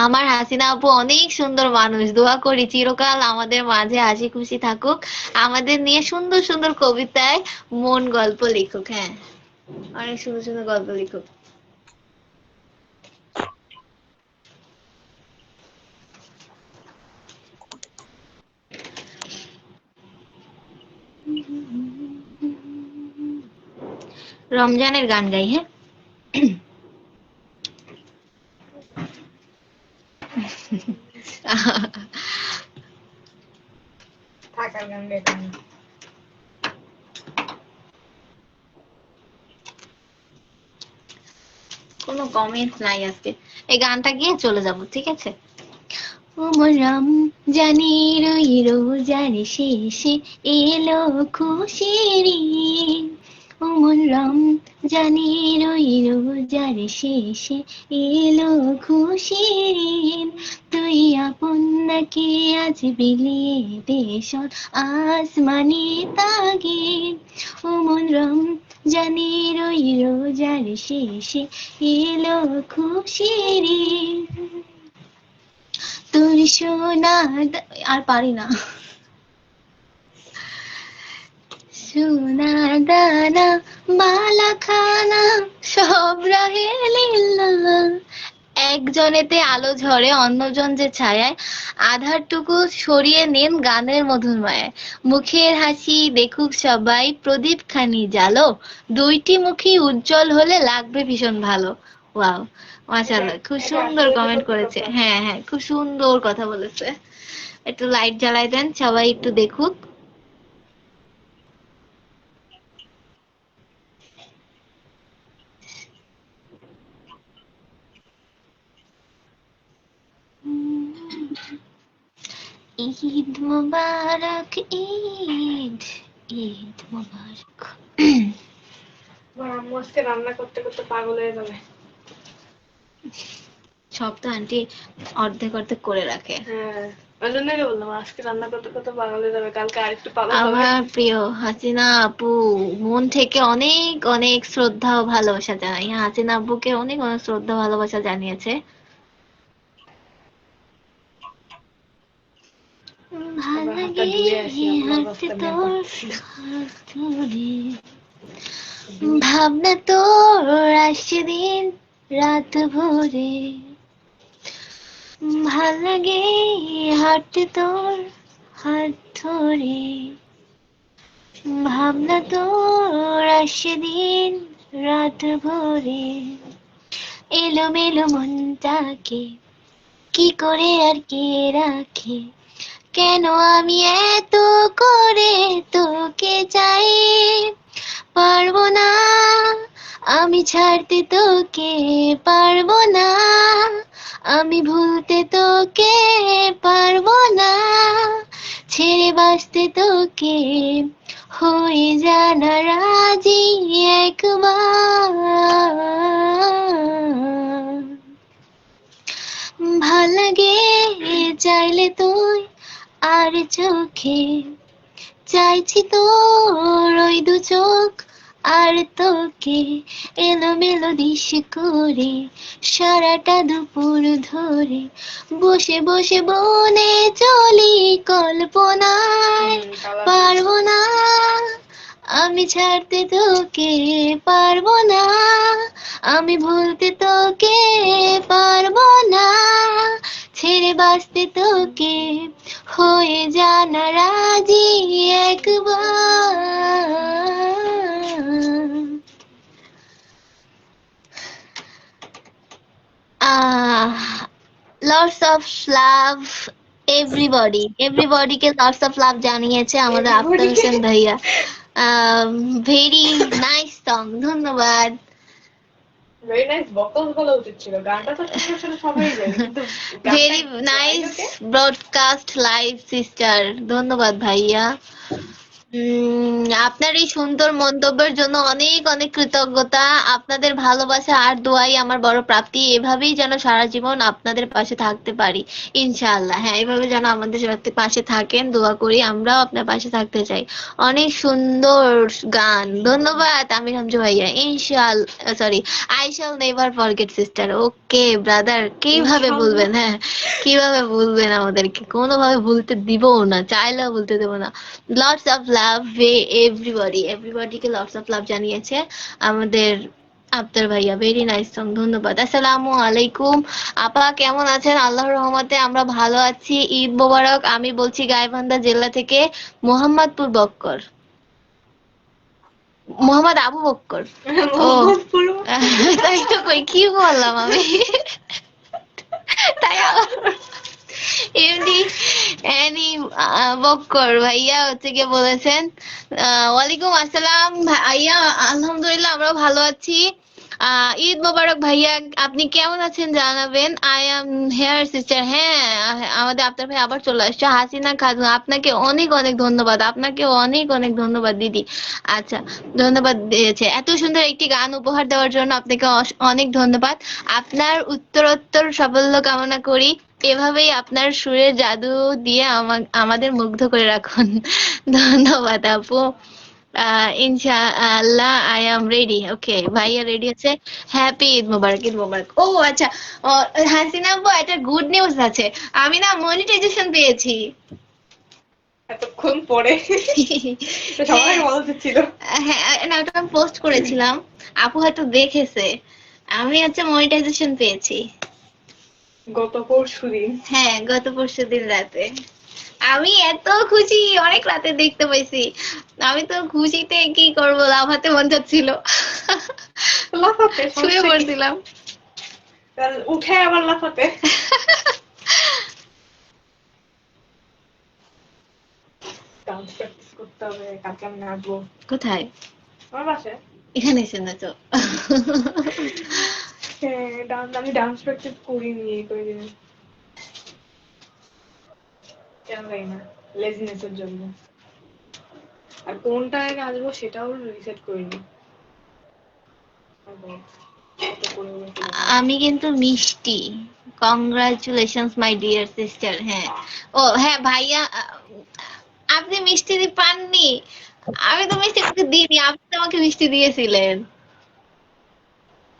আমার হাসিনা আপু অনেক সুন্দর মানুষ, দোয়া করি চিরকাল আমাদের মাঝে হাসি খুশি থাকুক, আমাদের নিয়ে সুন্দর সুন্দর কবিতায় মন গল্প লিখুক। হ্যাঁ, অনেক সুন্দর সুন্দর গল্প লিখুক। রমজানের গান গাই, হ্যাঁ। থাকার গান গাইতাম না। কোনো কমেন্ট নাই আজকে, এই গানটা গিয়ে চলে যাব, ঠিক আছে? ওমরাম জানির রোজার শেষে এলো খুশির ঈদ, ওমরাম জানির রোজার শেষে এলো খুশির ঈদ, তুই আপন নাকি আজ বিলিয়ে দেশত আসমানি তাগিদ, ওমরাম জানির রোজার শেষে এলো খুশির ঈদ, তোর সোনা আর পারি না। সোনার দানা বালা খানা সব রাহে লিল্লাহ, একজনেতে আলো ঝরে অন্যজন যে ছায়ায়, আধারটুকু সরিয়ে নিন গানের মধুর মায়ায়। মুখের হাসি দেখুক সবাই, প্রদীপ খানি জ্বালো, দুইটি মুখী উজ্জ্বল হলে লাগবে ভীষণ ভালো। ওয়াও, মাশাআল্লাহ, খুব এটা সুন্দর আসলে তো কমেন্ট সত্যি করেছে। কথা। হ্যাঁ হ্যাঁ, খুব সুন্দর কথা বলেছে। একটু লাইট জ্বালাই দেন, সবাই একটু দেখুক। ঈদ মুবারক, ঈদ, ঈদ মুবারক। আমার আম্মু আজকে রান্না করতে করতে পাগল হয়ে যাবে। সব তো আন্টি অর্ধেক অর্ধেক করে রাখে। হ্যাঁ, ওই জন্যই তো বললাম আজকে রান্না করতে করতে পাগল হয়ে যাবে, কালকে আরেকটু পাগল হবে। আমার প্রিয় হাসিনা আপু, মন থেকে অনেক অনেক শ্রদ্ধা ও ভালোবাসা জানাই। হাসিনা আপুকে অনেক অনেক শ্রদ্ধা ভালোবাসা জানিয়েছে। ভাল এবার হাতটা লাগে ধুয়ে আসি, আল্লাহর হাঁটতে রাস্তায় ব্যায়াম তোর করতেছি। হাত ধরে, ভাবনা তোর আসছে দিন রাত ভোরে, ভাল লাগে হাঁটতে তোর হাত ধরে, ভাবনা তোর আসছে দিন রাত ভোরে, এলোমেলো মনটাকে কি করে আর কে রাখে, কেন আমি এত করে তোকে চাই, পারবো না আমি ছাড়তে তোকে, পারবো না আমি ভুলতে তোকে, পারবো না ছেড়ে বাঁচতে তোকে, হয়ে জানা রাজি একবার, ভাল লাগে চাইলে তুই আর চোখে, চাইছি তোর ওই দু চোখ আর তোকে, এলোমেলো দিশ করে সারাটা দুপুর ধরে, বসে বসে বনে চলি কল্পনায়, পারবো না আমি ছাড়তে তোকে, পারবো না আমি ভুলতে তোকে, পারবো না ছেড়ে বাঁচতে তোকে, হয়ে জানা রাজি একবার। লটস অফ লাভ এভরিবডিকে লটস অফ লাভ জানিয়েছে আমাদের আফতাব Everybody-কে হোসেন ভাইয়া। ভেরি নাইস সং, ধন্যবাদ। ভেরি নাইস vocals বলা উচিত ছিল, গানটা তো সুন্দর ছিল সবাই জানে, কিন্তু very nice broadcast live sister, ধন্যবাদ ভাইয়া। আপনার এই সুন্দর মন্তব্যের জন্য অনেক অনেক কৃতজ্ঞতা। আপনাদের ভালোবাসা আর দোয়াই আমার বড় প্রাপ্তি। এভাবেই যেন সারা জীবন আপনাদের পাশে থাকতে পারি ইনশাআল্লাহ। হ্যাঁ, এভাবে যেন আমাদের সাথে পাশে থাকেন, দোয়া করি। আমরাও আপনার পাশে থাকতে চাই। অনেক সুন্দর গান, ধন্যবাদ আমির হামজা ভাইয়া। ইনশাআল্লাহ, sorry, I shall never forget sister. Okay brother, কিভাবে বলবেন? হ্যাঁ, কিভাবে ভুলবেন আমাদেরকে? কোনোভাবে ভুলতে দিবও না, চাইলেও ভুলতে দেবো না। লটস অফ লাভ এভরিবডিকে লটস অফ লাভ জানিয়েছে আমাদের আফতার ভাইয়া। ভেরি নাইস সং, ধন্যবাদ। আসসালামু আলাইকুম আপা, কেমন আছেন? আল্লাহর রহমতে আমরা ভালো আছি। ঈদ মোবারক। আমি বলছি গাইবান্ধা জেলা থেকে মোহাম্মদপুর বক্কর, মোহাম্মদ আবু বক্কর। ও মোহাম্মদপুর। তাই তো, কই কি বললাম আমি? তাই এমনি এনি বক্কর ভাইয়া হচ্ছে গিয়ে বলেছেন। ওয়ালাইকুম আসসালাম ভাইয়া, আলহামদুলিল্লাহ আমরা ভালো আছি। ঈদ মোবারক ভাইয়া, আপনি কেমন আছেন জানাবেন। I am here sister. হ্যাঁ, আমাদের আপনার ভাই আবার চলে আসছে। হাসিনা খাতুন, আপনাকে অনেক অনেক ধন্যবাদ, আপনাকে অনেক অনেক ধন্যবাদ দিদি। আচ্ছা, ধন্যবাদ দিয়েছে এত সুন্দর একটি গান উপহার দেওয়ার জন্য, আপনাকে অনেক ধন্যবাদ। আপনার উত্তরোত্তর সাফল্য কামনা করি। এভাবেই আপনার সুরের জাদু দিয়ে আমাদের মুগ্ধ করে রাখুন। ধন্যবাদ আপু। ইনশাআল্লাহ আই এম রেডি। ওকে, ভাইয়া রেডি আছে। হ্যাপি ঈদ মোবারক, ঈদ মোবারক। ও আচ্ছা, হাসিনা আপু, একটা গুড নিউজ আছে। আমি না মনিটাইজেশন পেয়েছি। এতক্ষণ পরে তো সবাই হ্যাঁ বলা উচিত ছিল। হ্যাঁ, না ওটা আমি পোস্ট করেছিলাম, আপু হয়তো দেখেছে। আমি হচ্ছে মনিটাইজেশন পেয়েছি। গত পরশুদিন। হ্যাঁ, গত পরশুদিন রাতে। আমি এত খুশি, অনেক রাতে দেখতে পাইছি। আমি তো খুশিতে কি করবো, লাফাতে মন চাচ্ছিল। লাফাতে শুয়ে সমস্যা কি? পড়ছিলাম। তাহলে উঠে আবার লাফাতে। ডান্স প্র্যাকটিস করতে হবে, কালকে আমি নাচবো কোথায়? আমার বাসায়। এখানে এসে না তো। হ্যাঁ, আমি ডান্স প্র্যাকটিস করিনি এই কয়দিনে, কেন জানি না, লেজিনেসের জন্য। আর কোনটায় নাচবো সেটাও রিসেট করিনি। কত choreography লাগে। আমি কিন্তু মিষ্টি। Congratulations my dear sister. হ্যাঁ, ও হ্যাঁ ভাইয়া, আপনি মিষ্টি পাননি? আমি তো মিষ্টি কাউকে দিইনি, আপনি তো আমাকে মিষ্টি দিয়েছিলেন।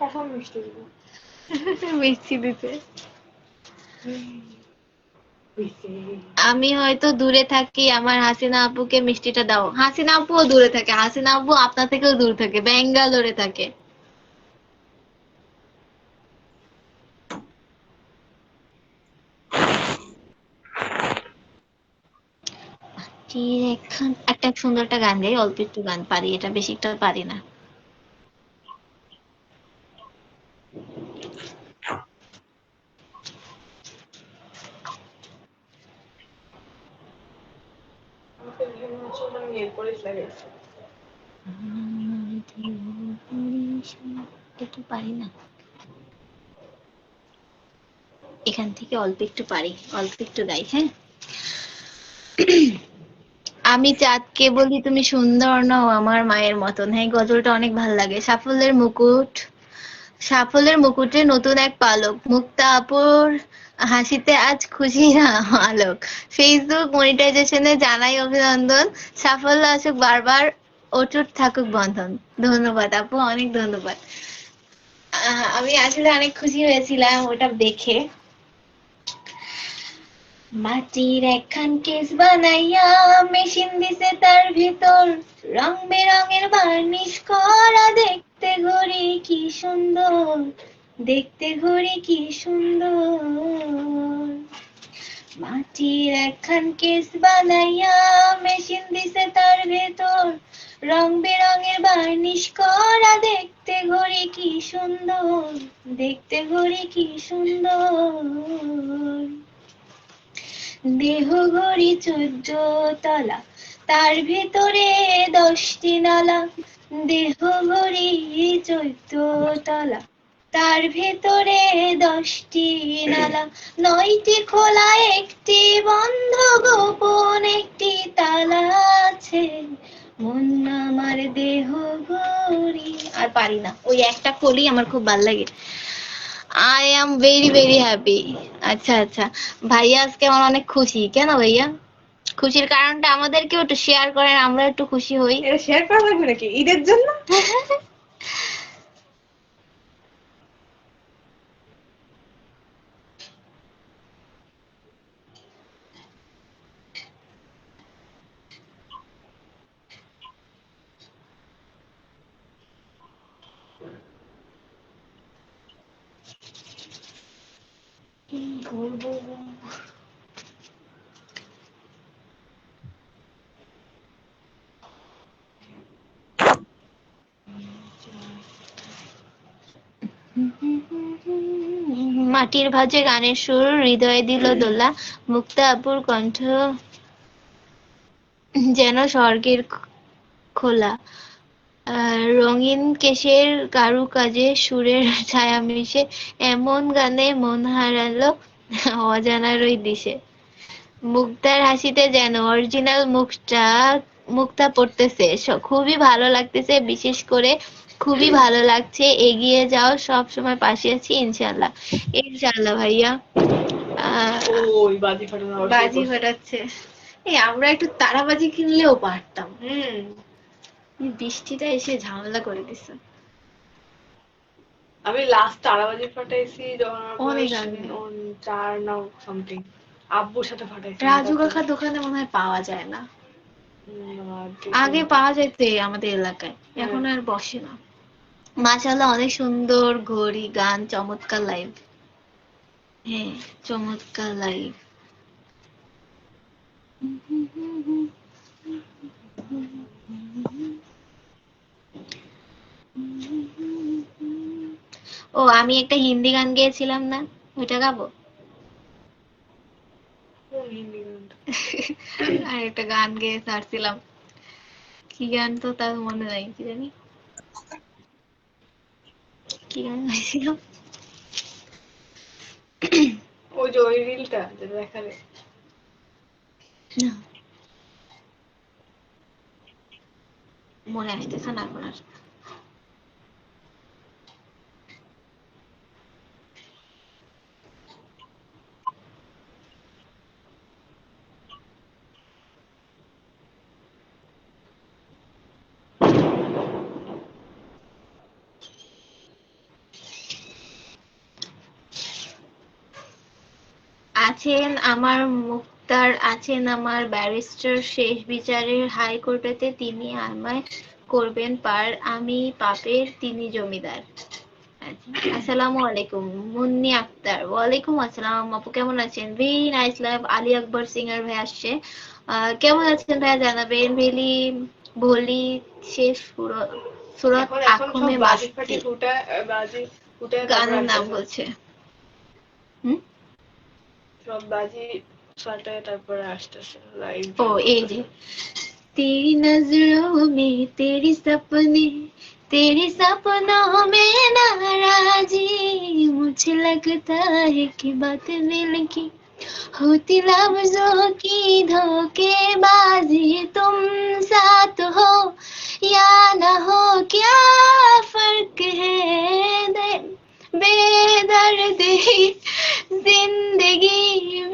কখন মিষ্টি দিব? মিষ্টি দিতে হইছে। আমি হয়তো দূরে থাকি, আমার হাসিনা আপুকে মিষ্টিটা দাও। হাসিনা আপুও দূরে থাকে, হাসিনা আপু আপনার থেকেও দূর থাকে, ব্যাঙ্গালোরে থাকে। একটা সুন্দর একটা গান গাই, অল্প একটু গান পারি, এটা বেশি একটা পারি না। আমাকে বিভিন্ন সময় নেল পলিশ লাগাইছে। একটু পারি না, এখান থেকে অল্প একটু পারি, অল্প একটু গাই। হ্যাঁ, আমি চাঁদকে বলি তুমি সুন্দর নও আমার মায়ের মতন। হ্যাঁ, এই গজলটা অনেক ভাল লাগে। সাফল্যের মুকুটে নতুন এক পালক, মুক্তা আপুর হাসিতে আজ খুশির আলোক। ফেসবুক মনিটাইজেশনে জানাই অভিনন্দন, সাফল্য আসুক বারবার, অটুট থাকুক বন্ধন। ধন্যবাদ আপু, অনেক ধন্যবাদ। আমি আসলে অনেক খুশি হয়েছিলাম ওটা দেখে। মাটির একখান কেস বানাইয়া মেশিন দিছে তার ভিতর, রং বেরঙের বার্নিশ করা, দেখতে ঘড়ি কি সুন্দর, দেখতে ঘড়ি কি সুন্দর। মাটির একখান কেস বানাইয়া মেশিন দিছে তার ভেতর, রং বেরঙের বার্নিশ করা, দেখতে ঘড়ি কি সুন্দর, দেখতে ঘড়ি কি সুন্দর। দেহ ঘড়ি 14 তলা, তার ভিতরে 10টি নালা। দেহ ঘড়ি 14 তলা, তার ভেতরে 10টি নালা। 9টি খোলা, একটি বন্ধ, গোপন একটি তালা আছে। মন আমার দেহ ঘড়ি। আর পারি না, ওই একটা কলি আমার খুব ভাল লাগে। I am very very happy. আচ্ছা আচ্ছা, ভাইয়া আজকে আমার অনেক খুশি। কেন ভাইয়া? খুশির কারণটা আমাদেরকেও একটু শেয়ার করেন, আমরা একটু খুশি হই। এটা শেয়ার করা লাগবে নাকি ঈদের জন্য? কি বলবো? মাটির ভাঁজে গানের সুর হৃদয়ে দিল দোলা, মুক্তা আপুর কণ্ঠ যেন স্বর্গের খোলা। রঙিন কেশের কারুকাজে সুরের ছায়া মিশে, এমন গানে মন হারালো অজানারই দিশে। মুক্তার হাসিতে যেন অরিজিনাল মুক্তা পড়তেছে, খুবই ভালো লাগতেছে। বিশেষ করে খুবই ভালো লাগছে। এগিয়ে যাও, সব সময় পাশে আছি ইনশাল্লাহ। ইনশাল্লাহ ভাইয়া। আহ ওই বাজি ফাটানো আবার শুরু বাজি করছে। ফাটাচ্ছে। এই আমরা একটু তারাবাজি কিনলেও পারতাম। হুম, এই বৃষ্টিটা এসে ঝামেলা করে দিছে। আমি লাস্ট তারাবাজি ফাটাইছি যখন আমার অনেক বয়স আগে। 4 না সামথিং। আব্বুর সাথে ফাটাইছি রাজু হঠাৎ করে। কাকার দোকানে মনে হয় পাওয়া যায় না। আর আগে পাওয়া যেত আমাদের এলাকায়, হ্যাঁ, এখন আর বসে না। মাশাআল্লাহ, অনেক সুন্দর ঘড়ি, গান, চমৎকার লাইভ। হ্যাঁ, চমৎকার লাইভ। ও আমি একটা হিন্দি গান গেয়েছিলাম না, ওইটা গাবো? কোন হিন্দি গানটা? আর একটা গান গেয়ে ছাড়ছিলাম, কি গান তো তার মনে নাই, কি জানি কি গান গাইছিলাম। ওই যে ওই রিলটা যেটা দেখালে। না, মনে আসতেছে না এখন আর। আছেন আমার মুক্তার, আছেন আমার ব্যারিস্টার, শেষ বিচারের হাইকোর্টেতে তিনি আমায় করবেন পার, আমি পাপের তিনি জমিদার। আচ্ছা, আসসালামু আলাইকুম মুন্নি আক্তার। ওয়ালাইকুম আসসালাম আপু, কেমন আছেন? Very nice live. Ali Akbar singer ভাই আসছে, কেমন আছেন ভাইয়া জানাবেন। ভেলি ভলি শেষ সুরত এখন এখন আঁখো সব মে বাজি মাস্তি, ফাটি ফুটা বাজি ফুটে তারপর গানের নাম আসতেছে। বলছে। হুম, সব বাজি ফাটায় তারপরে আসতেছে লাইভ ও জয়েন এই যে, করতেছে। तेरी नजरों में तेरे सपनों में नाराजी, मुझे लगता है कि बात दिल की होती लफ्जों की धोखेबाजी, तुम साथ हो या न हो क्या फर्क है, बेदर्द ही जिंदगी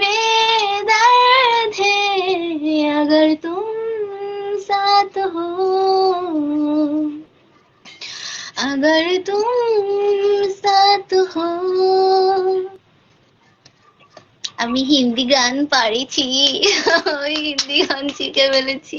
बेदर्द है, अगर तुम साथ हो, अगर तुम साथ हो। আমি হিন্দি গান পারিছি, ওই হিন্দি গান শিখে ফেলেছি।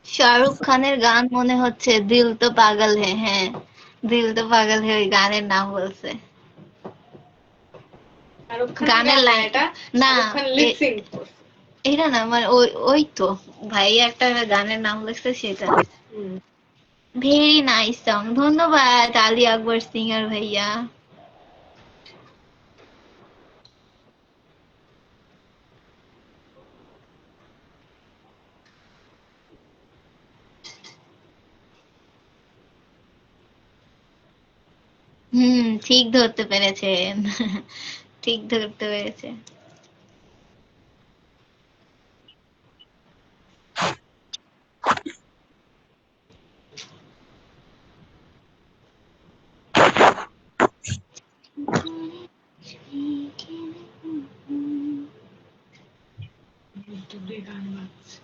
শাহরুখ খানের গান মনে হচ্ছে, দিল তো পাগল হে। হ্যাঁ, দিল তো পাগল হে ওই গানের নাম বলছে, শাহরুখ খানের গানের গান না লাইন। এটা, না, শাহরুখ খান লিপসিং করছে। এটা না, মানে ওই ওই তো ভাই একটা গানের নাম লিখছে সেটা। হুম। ভেরি নাইস সং, ধন্যবাদ আলী আকবর সিঙ্গার ভাইয়া। ঠিক ধরতে পেরেছেন, ঠিক ধরতে পেরেছে। ইউটিউবে গান বাজছে।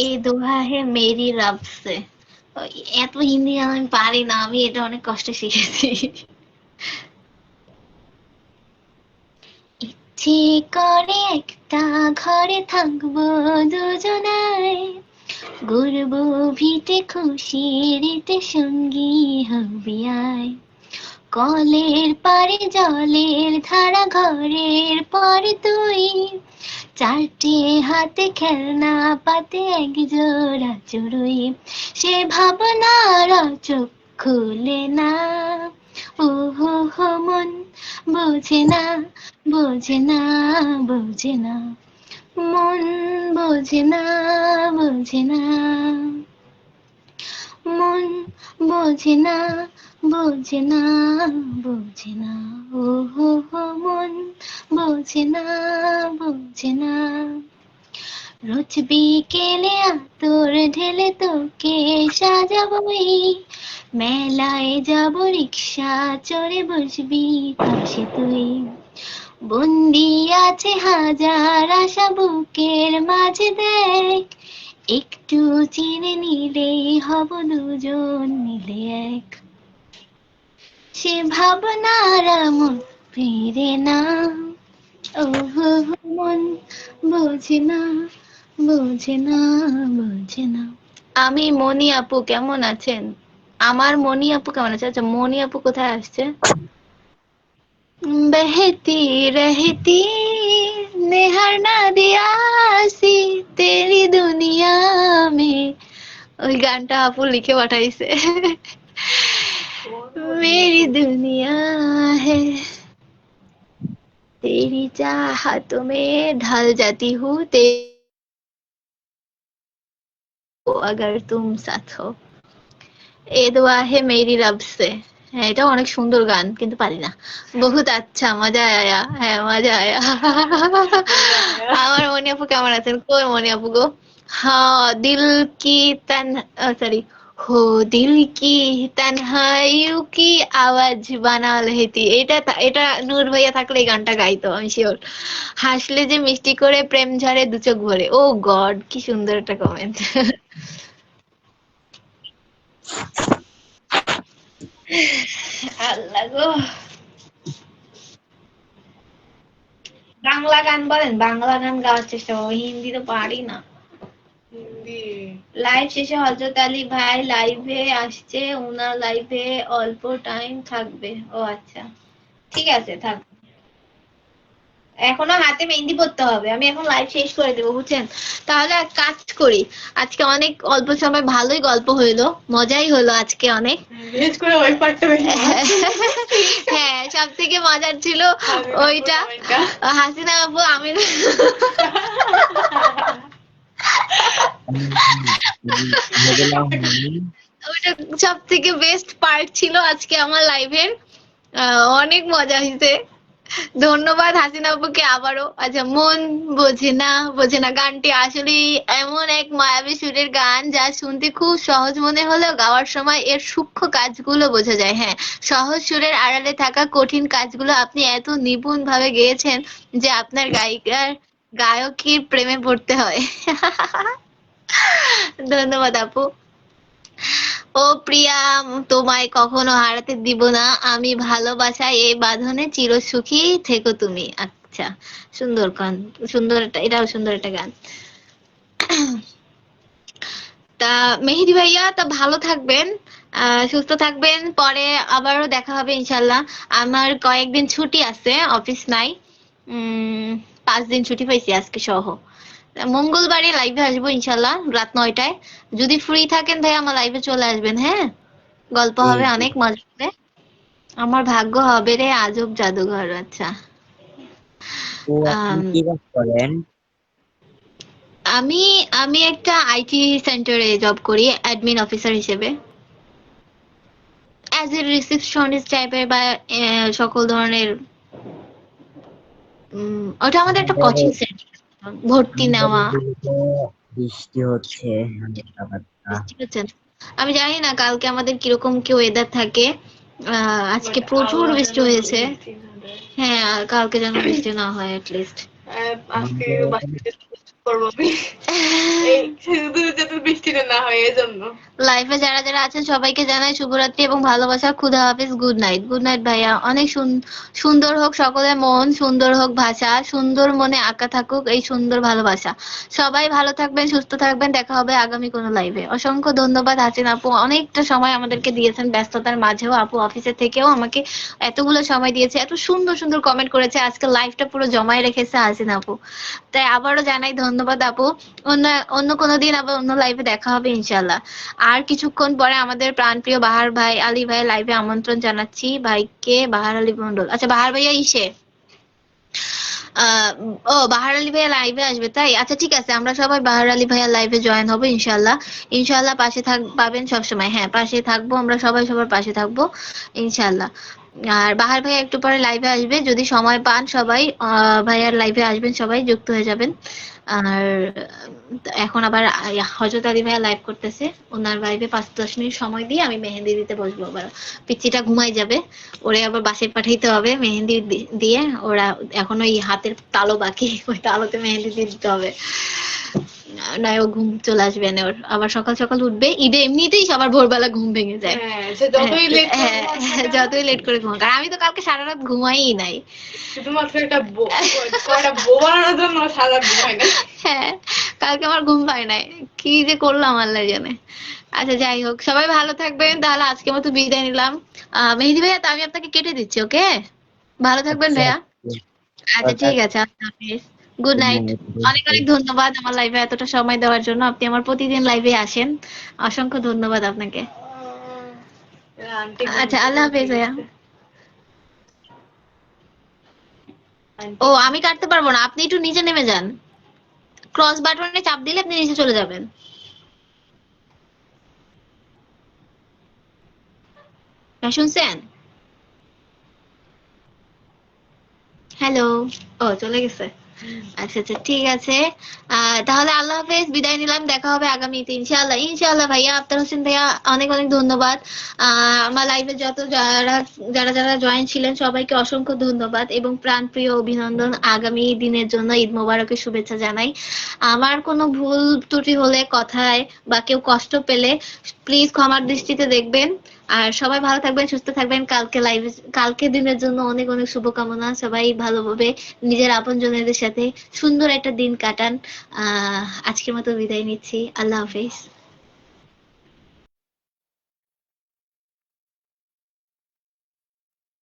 এই দোহা হে মেরি রব সে। ওই, এত হিন্দি গান আমি পারি না, আমি এটা অনেক কষ্টে শিখেছি। ইচ্ছে করে একটা ঘরে থাকবো দুজনায়, গড়বো ভিটে খুশিতে সঙ্গী হবি আয়, কলের পারে জলের ধারা ঘরের পর তুই, চারটে হাতে খেলনা পাতে এক জোড়া চড়ুই, সে ভাবনার চোখ খুলে না, ও হো হো মন বোঝে না, বোঝে না, বোঝে না, মন বোঝে না, বোঝে না, মন বোঝে না, বোঝে না, বোঝে না, ও হো হো মন বোঝে না, বোঝে না। রোজ বিকেলে আতর ঢেলে তোকে সাজাবই, মেলায় যাব রিক্সা চড়ে বসবি পাশে তুই, বন্দি আছে হাজার আশা বুকের মাঝে, দেখ একটু চিনে নিলেই হব দুজন মিলে এক। সে ভাবনার মন ফিরে না, ও হো হো মন বোঝে না, বোঝে না, বোঝে না। আমি মনি আপু, কেমন আছেন? আমার মনি আপু কেমন আছে? আচ্ছা, মনি আপু কোথায় আসছে? बहती रहती निहर ना दिया सी तेरी दुनिया में, ওই গানটা আপু লিখে পাঠাইছে। मेरी दुनिया है तेरी चाहतों में ढल जाती हूँ अगर तुम साथ हो, এ দোয়া হে মেরি রব সে। হ্যাঁ, এটা অনেক সুন্দর গান, কিন্তু পারি না। বহুত আচ্ছা, মজা আয়া। হ্যাঁ, মজা আয়া। আমার মনি আপু কেমন আছেন? কই মনি আপু গো? হ্যাঁ, দিল কি তন সরি, हो दिल की तन्हाइयों की आवाज বানা লেহেতি। এটা নূর ভাইয়া থাকলে এই গানটা গাইতো, আমি শিওর। হাসলে যে মিষ্টি করে প্রেম ঝরে দু চোখ ভরে। ও গড, কি সুন্দর একটা কমেন্ট। আল্লাহ গো। বাংলা গান বলেন, বাংলা গান গাওয়ার চেষ্টা করবো, হিন্দি তো পারি না। হিন্দি লাইভ শেষে হযরত আলী ভাই লাইভে আসছে, উনার লাইভে অল্প টাইম থাকবে। ও আচ্ছা, ঠিক আছে, থাক। এখনো হাতে মেহেন্দি পড়তে হবে, আমি এখন লাইভ শেষ করে দেবো, বুঝছেন? তাহলে এক কাজ করি, আজকে অনেক অল্প সময় ভালোই গল্প হইলো, মজাই হলো আজকে অনেক। বিশেষ করে ওই পার্টটা বেশি হ্যাঁ, সব থেকে মজার ছিল ওইটা। হাসিনা আপু, আমি ওইটা সব থেকে বেস্ট পার্ট ছিল আজকে আমার লাইভের। অনেক মজা হয়েছে। ধন্যবাদ হাসিনা আপুকে আবারও। আচ্ছা, মন বোঝে না, বোঝে না গানটি আসলে এমন এক মায়াবী সুরের গান, যা শুনতে খুব সহজ মনে হলেও গাওয়ার সময় এর সূক্ষ্ম কাজগুলো বোঝা যায়। হ্যাঁ, সহজ সুরের আড়ালে থাকা কঠিন কাজগুলো আপনি এত নিপুণ ভাবে গেয়েছেন যে আপনার গায়কের প্রেমে পড়তে হয়। ধন্যবাদ আপু। ও প্রিয়া, তোমায় কখনো হারাতে দিব না আমি, ভালোবাসায় এই বাঁধনে চিরসুখী থেকো তুমি। আচ্ছা, সুন্দর গান, সুন্দর একটা, এটাও সুন্দর একটা গান। তা মেহেদি ভাইয়া, তা ভালো থাকবেন, সুস্থ থাকবেন, পরে আবারও দেখা হবে ইনশাল্লাহ। আমার কয়েকদিন ছুটি আছে, অফিস নাই। 5 দিন ছুটি পাইছি আজকে সহ। মঙ্গলবারে লাইভে আসবো ইনশাল্লাহ, রাত 9টায়। যদি ফ্রি থাকেন ভাই আমার লাইভে চলে আসবেন। হ্যাঁ, গল্প হবে, অনেক মজা হবে। আমার ভাগ্য হবে রে আজব জাদুঘর। আচ্ছা, তো আপনি আম, কি কাজ করেন? আমি আমি একটা আইটি সেন্টারে জব করি, অ্যাডমিন অফিসার হিসেবে, অ্যাজ এ রিসেপশনিস্ট টাইপের, বা সকল ধরনের। ওটা আমাদের একটা আমাদের কোচিং সেন্টার, ভর্তি আমাদের নেওয়া। এদিকে বৃষ্টি হচ্ছে হালকা পাতলা। বুঝতে পারছেন? আমি জানি না কালকে আমাদের কিরকম কি ওয়েদার থাকে। আজকে প্রচুর বৃষ্টি হয়েছে। হ্যাঁ, আর কালকে যেন বৃষ্টি না হয় লিস্ট। আজকে আমাদের বাসাতে করবো আমি। এই শুধু যাতে বৃষ্টিটা না হয় এজন্য। লাইফে যারা যারা আছেন সবাইকে জানাই শুভরাত্রি এবং ভালোবাসা। খুদা হাফিজ, গুড নাইট। গুড নাইট ভাইয়া। অনেক সুন্দর হোক সকলের মন, সুন্দর হোক ভাষা, সুন্দর মনে আঁকা থাকুক এই সুন্দর ভালোবাসা। সবাই ভালো থাকবেন, সুস্থ থাকবেন, দেখা হবে আগামী কোনো লাইভে। অসংখ্য ধন্যবাদ হাসিন আপু, অনেকটা সময় আমাদেরকে দিয়েছেন ব্যস্ততার মাঝেও। আপু অফিসে থেকেও আমাকে এতগুলো সময় দিয়েছে, এত সুন্দর সুন্দর কমেন্ট করেছে, আজকে লাইভটা পুরো জমায় রেখেছে হাসিন আপু। তাই আবারও জানাই ধন্যবাদ আপু। অন্য অন্য কোনো দিন আবার অন্য লাইভে দেখা হবে ইনশাল্লাহ। আর কিছুক্ষণ পরে আমাদের প্রাণপ্রিয় বাহার ভাই, আলী ভাই লাইভে আমন্ত্রণ জানাচ্ছি। ভাইকে বাহার আলী মন্ডল, আচ্ছা বাহার ভাইয়া ইসে আহ ও বাহার আলী ভাইয়া লাইভে আসবে তাই? আচ্ছা ঠিক আছে, আমরা সবাই বাহার আলী ভাইয়া লাইভে জয়েন হবো ইনশাল্লাহ। ইনশাল্লাহ পাশে পাবেন সবসময়। হ্যাঁ, পাশে থাকবো, আমরা সবাই সবার পাশে থাকবো ইনশাল্লাহ। আর বাহার ভাইয়া একটু পরে লাইভে আসবে, যদি সময় পান সবাই ভাইয়ার লাইভে আসবেন, সবাই যুক্ত হয়ে যাবেন। আর এখন আবার হজরত আলী ভাইয়া লাইভ করতেছে, ওনার লাইভে 5-10 মিনিট সময় দিয়ে আমি মেহেন্দি দিতে বসবো। আবার পিচ্চিটা ঘুমাই যাবে, ওরে আবার বাসায় পাঠাইতে হবে মেহেন্দি দিয়ে। ওরা এখন ওই হাতের তালো বাকি, ওই তালোতে মেহেন্দি দিয়ে দিতে হবে, নয় ও ঘুম চলে আসবে না ওর। আবার সকাল সকাল উঠবে, ঈদে এমনিতেই সবার ভোরবেলা ঘুম ভেঙে যায়। হ্যাঁ, সে যতই লেট হ্যাঁ, যতই লেট করে ঘুমাক, আর আমি তো কালকে সারা রাত ঘুমাই নাই। শুধুমাত্র একটা কয়টা বউ বানানোর জন্য সারা ঘুমায় না। হ্যাঁ, কালকে আমার ঘুম পায় নাই, কি যে করলাম আল্লাহ জানে। আচ্ছা যাই হোক, সবাই ভালো থাকবেন, তাহলে আজকের মতো বিদায় নিলাম। মেহেদী ভাইয়া, তো আমি আপনাকে কেটে দিচ্ছি, ওকে? ভালো থাকবেন আচ্ছা, ভাইয়া। আচ্ছা ঠিক আছে, আল্লাহ হাফিজ, গুড নাইট। অনেক অনেক ধন্যবাদ আমার লাইভে এতটা সময় দেওয়ার জন্য। আপনি আমার প্রতিদিন লাইভে আসেন, অসংখ্য ধন্যবাদ আপনাকে। আন্টি আচ্ছা, আল্লাহ হাফিজ ভাইয়া। ও, আমি কাটতে পারবো না, আপনি একটু নিচে নেমে যান, ক্রস বাটনে চাপ দিলে আপনি নিচে চলে যাবেন। শুনছেন? হ্যালো। ও, চলে গেছে। আচ্ছা আচ্ছা, ঠিক আছে। তাহলে আল্লাহ হাফেজ, বিদায় নিলাম, দেখা হবে আগামীতে ইনশাআল্লাহ। ইনশাআল্লাহ ভাইয়া, আফতার হোসেন ভাইয়া, অনেক অনেক ধন্যবাদ। আমার লাইভে যত যারা যারা যারা জয়েন ছিলেন সবাইকে অসংখ্য ধন্যবাদ এবং প্রাণপ্রিয় অভিনন্দন আগামী দিনের জন্য। ঈদ মোবারকের শুভেচ্ছা জানাই। আমার কোনো ভুল ত্রুটি হলে কথায় বা কেউ কষ্ট পেলে প্লিজ ক্ষমার দৃষ্টিতে দেখবেন। আর সবাই ভালো থাকবেন, সুস্থ থাকবেন। কালকে দিনের জন্য অনেক অনেক শুভকামনা। সবাই ভালোভাবে নিজের আপনজনদের সাথে সুন্দর একটা দিন কাটান। আজকের মতো বিদায় নিচ্ছি, আল্লাহ হাফেজ।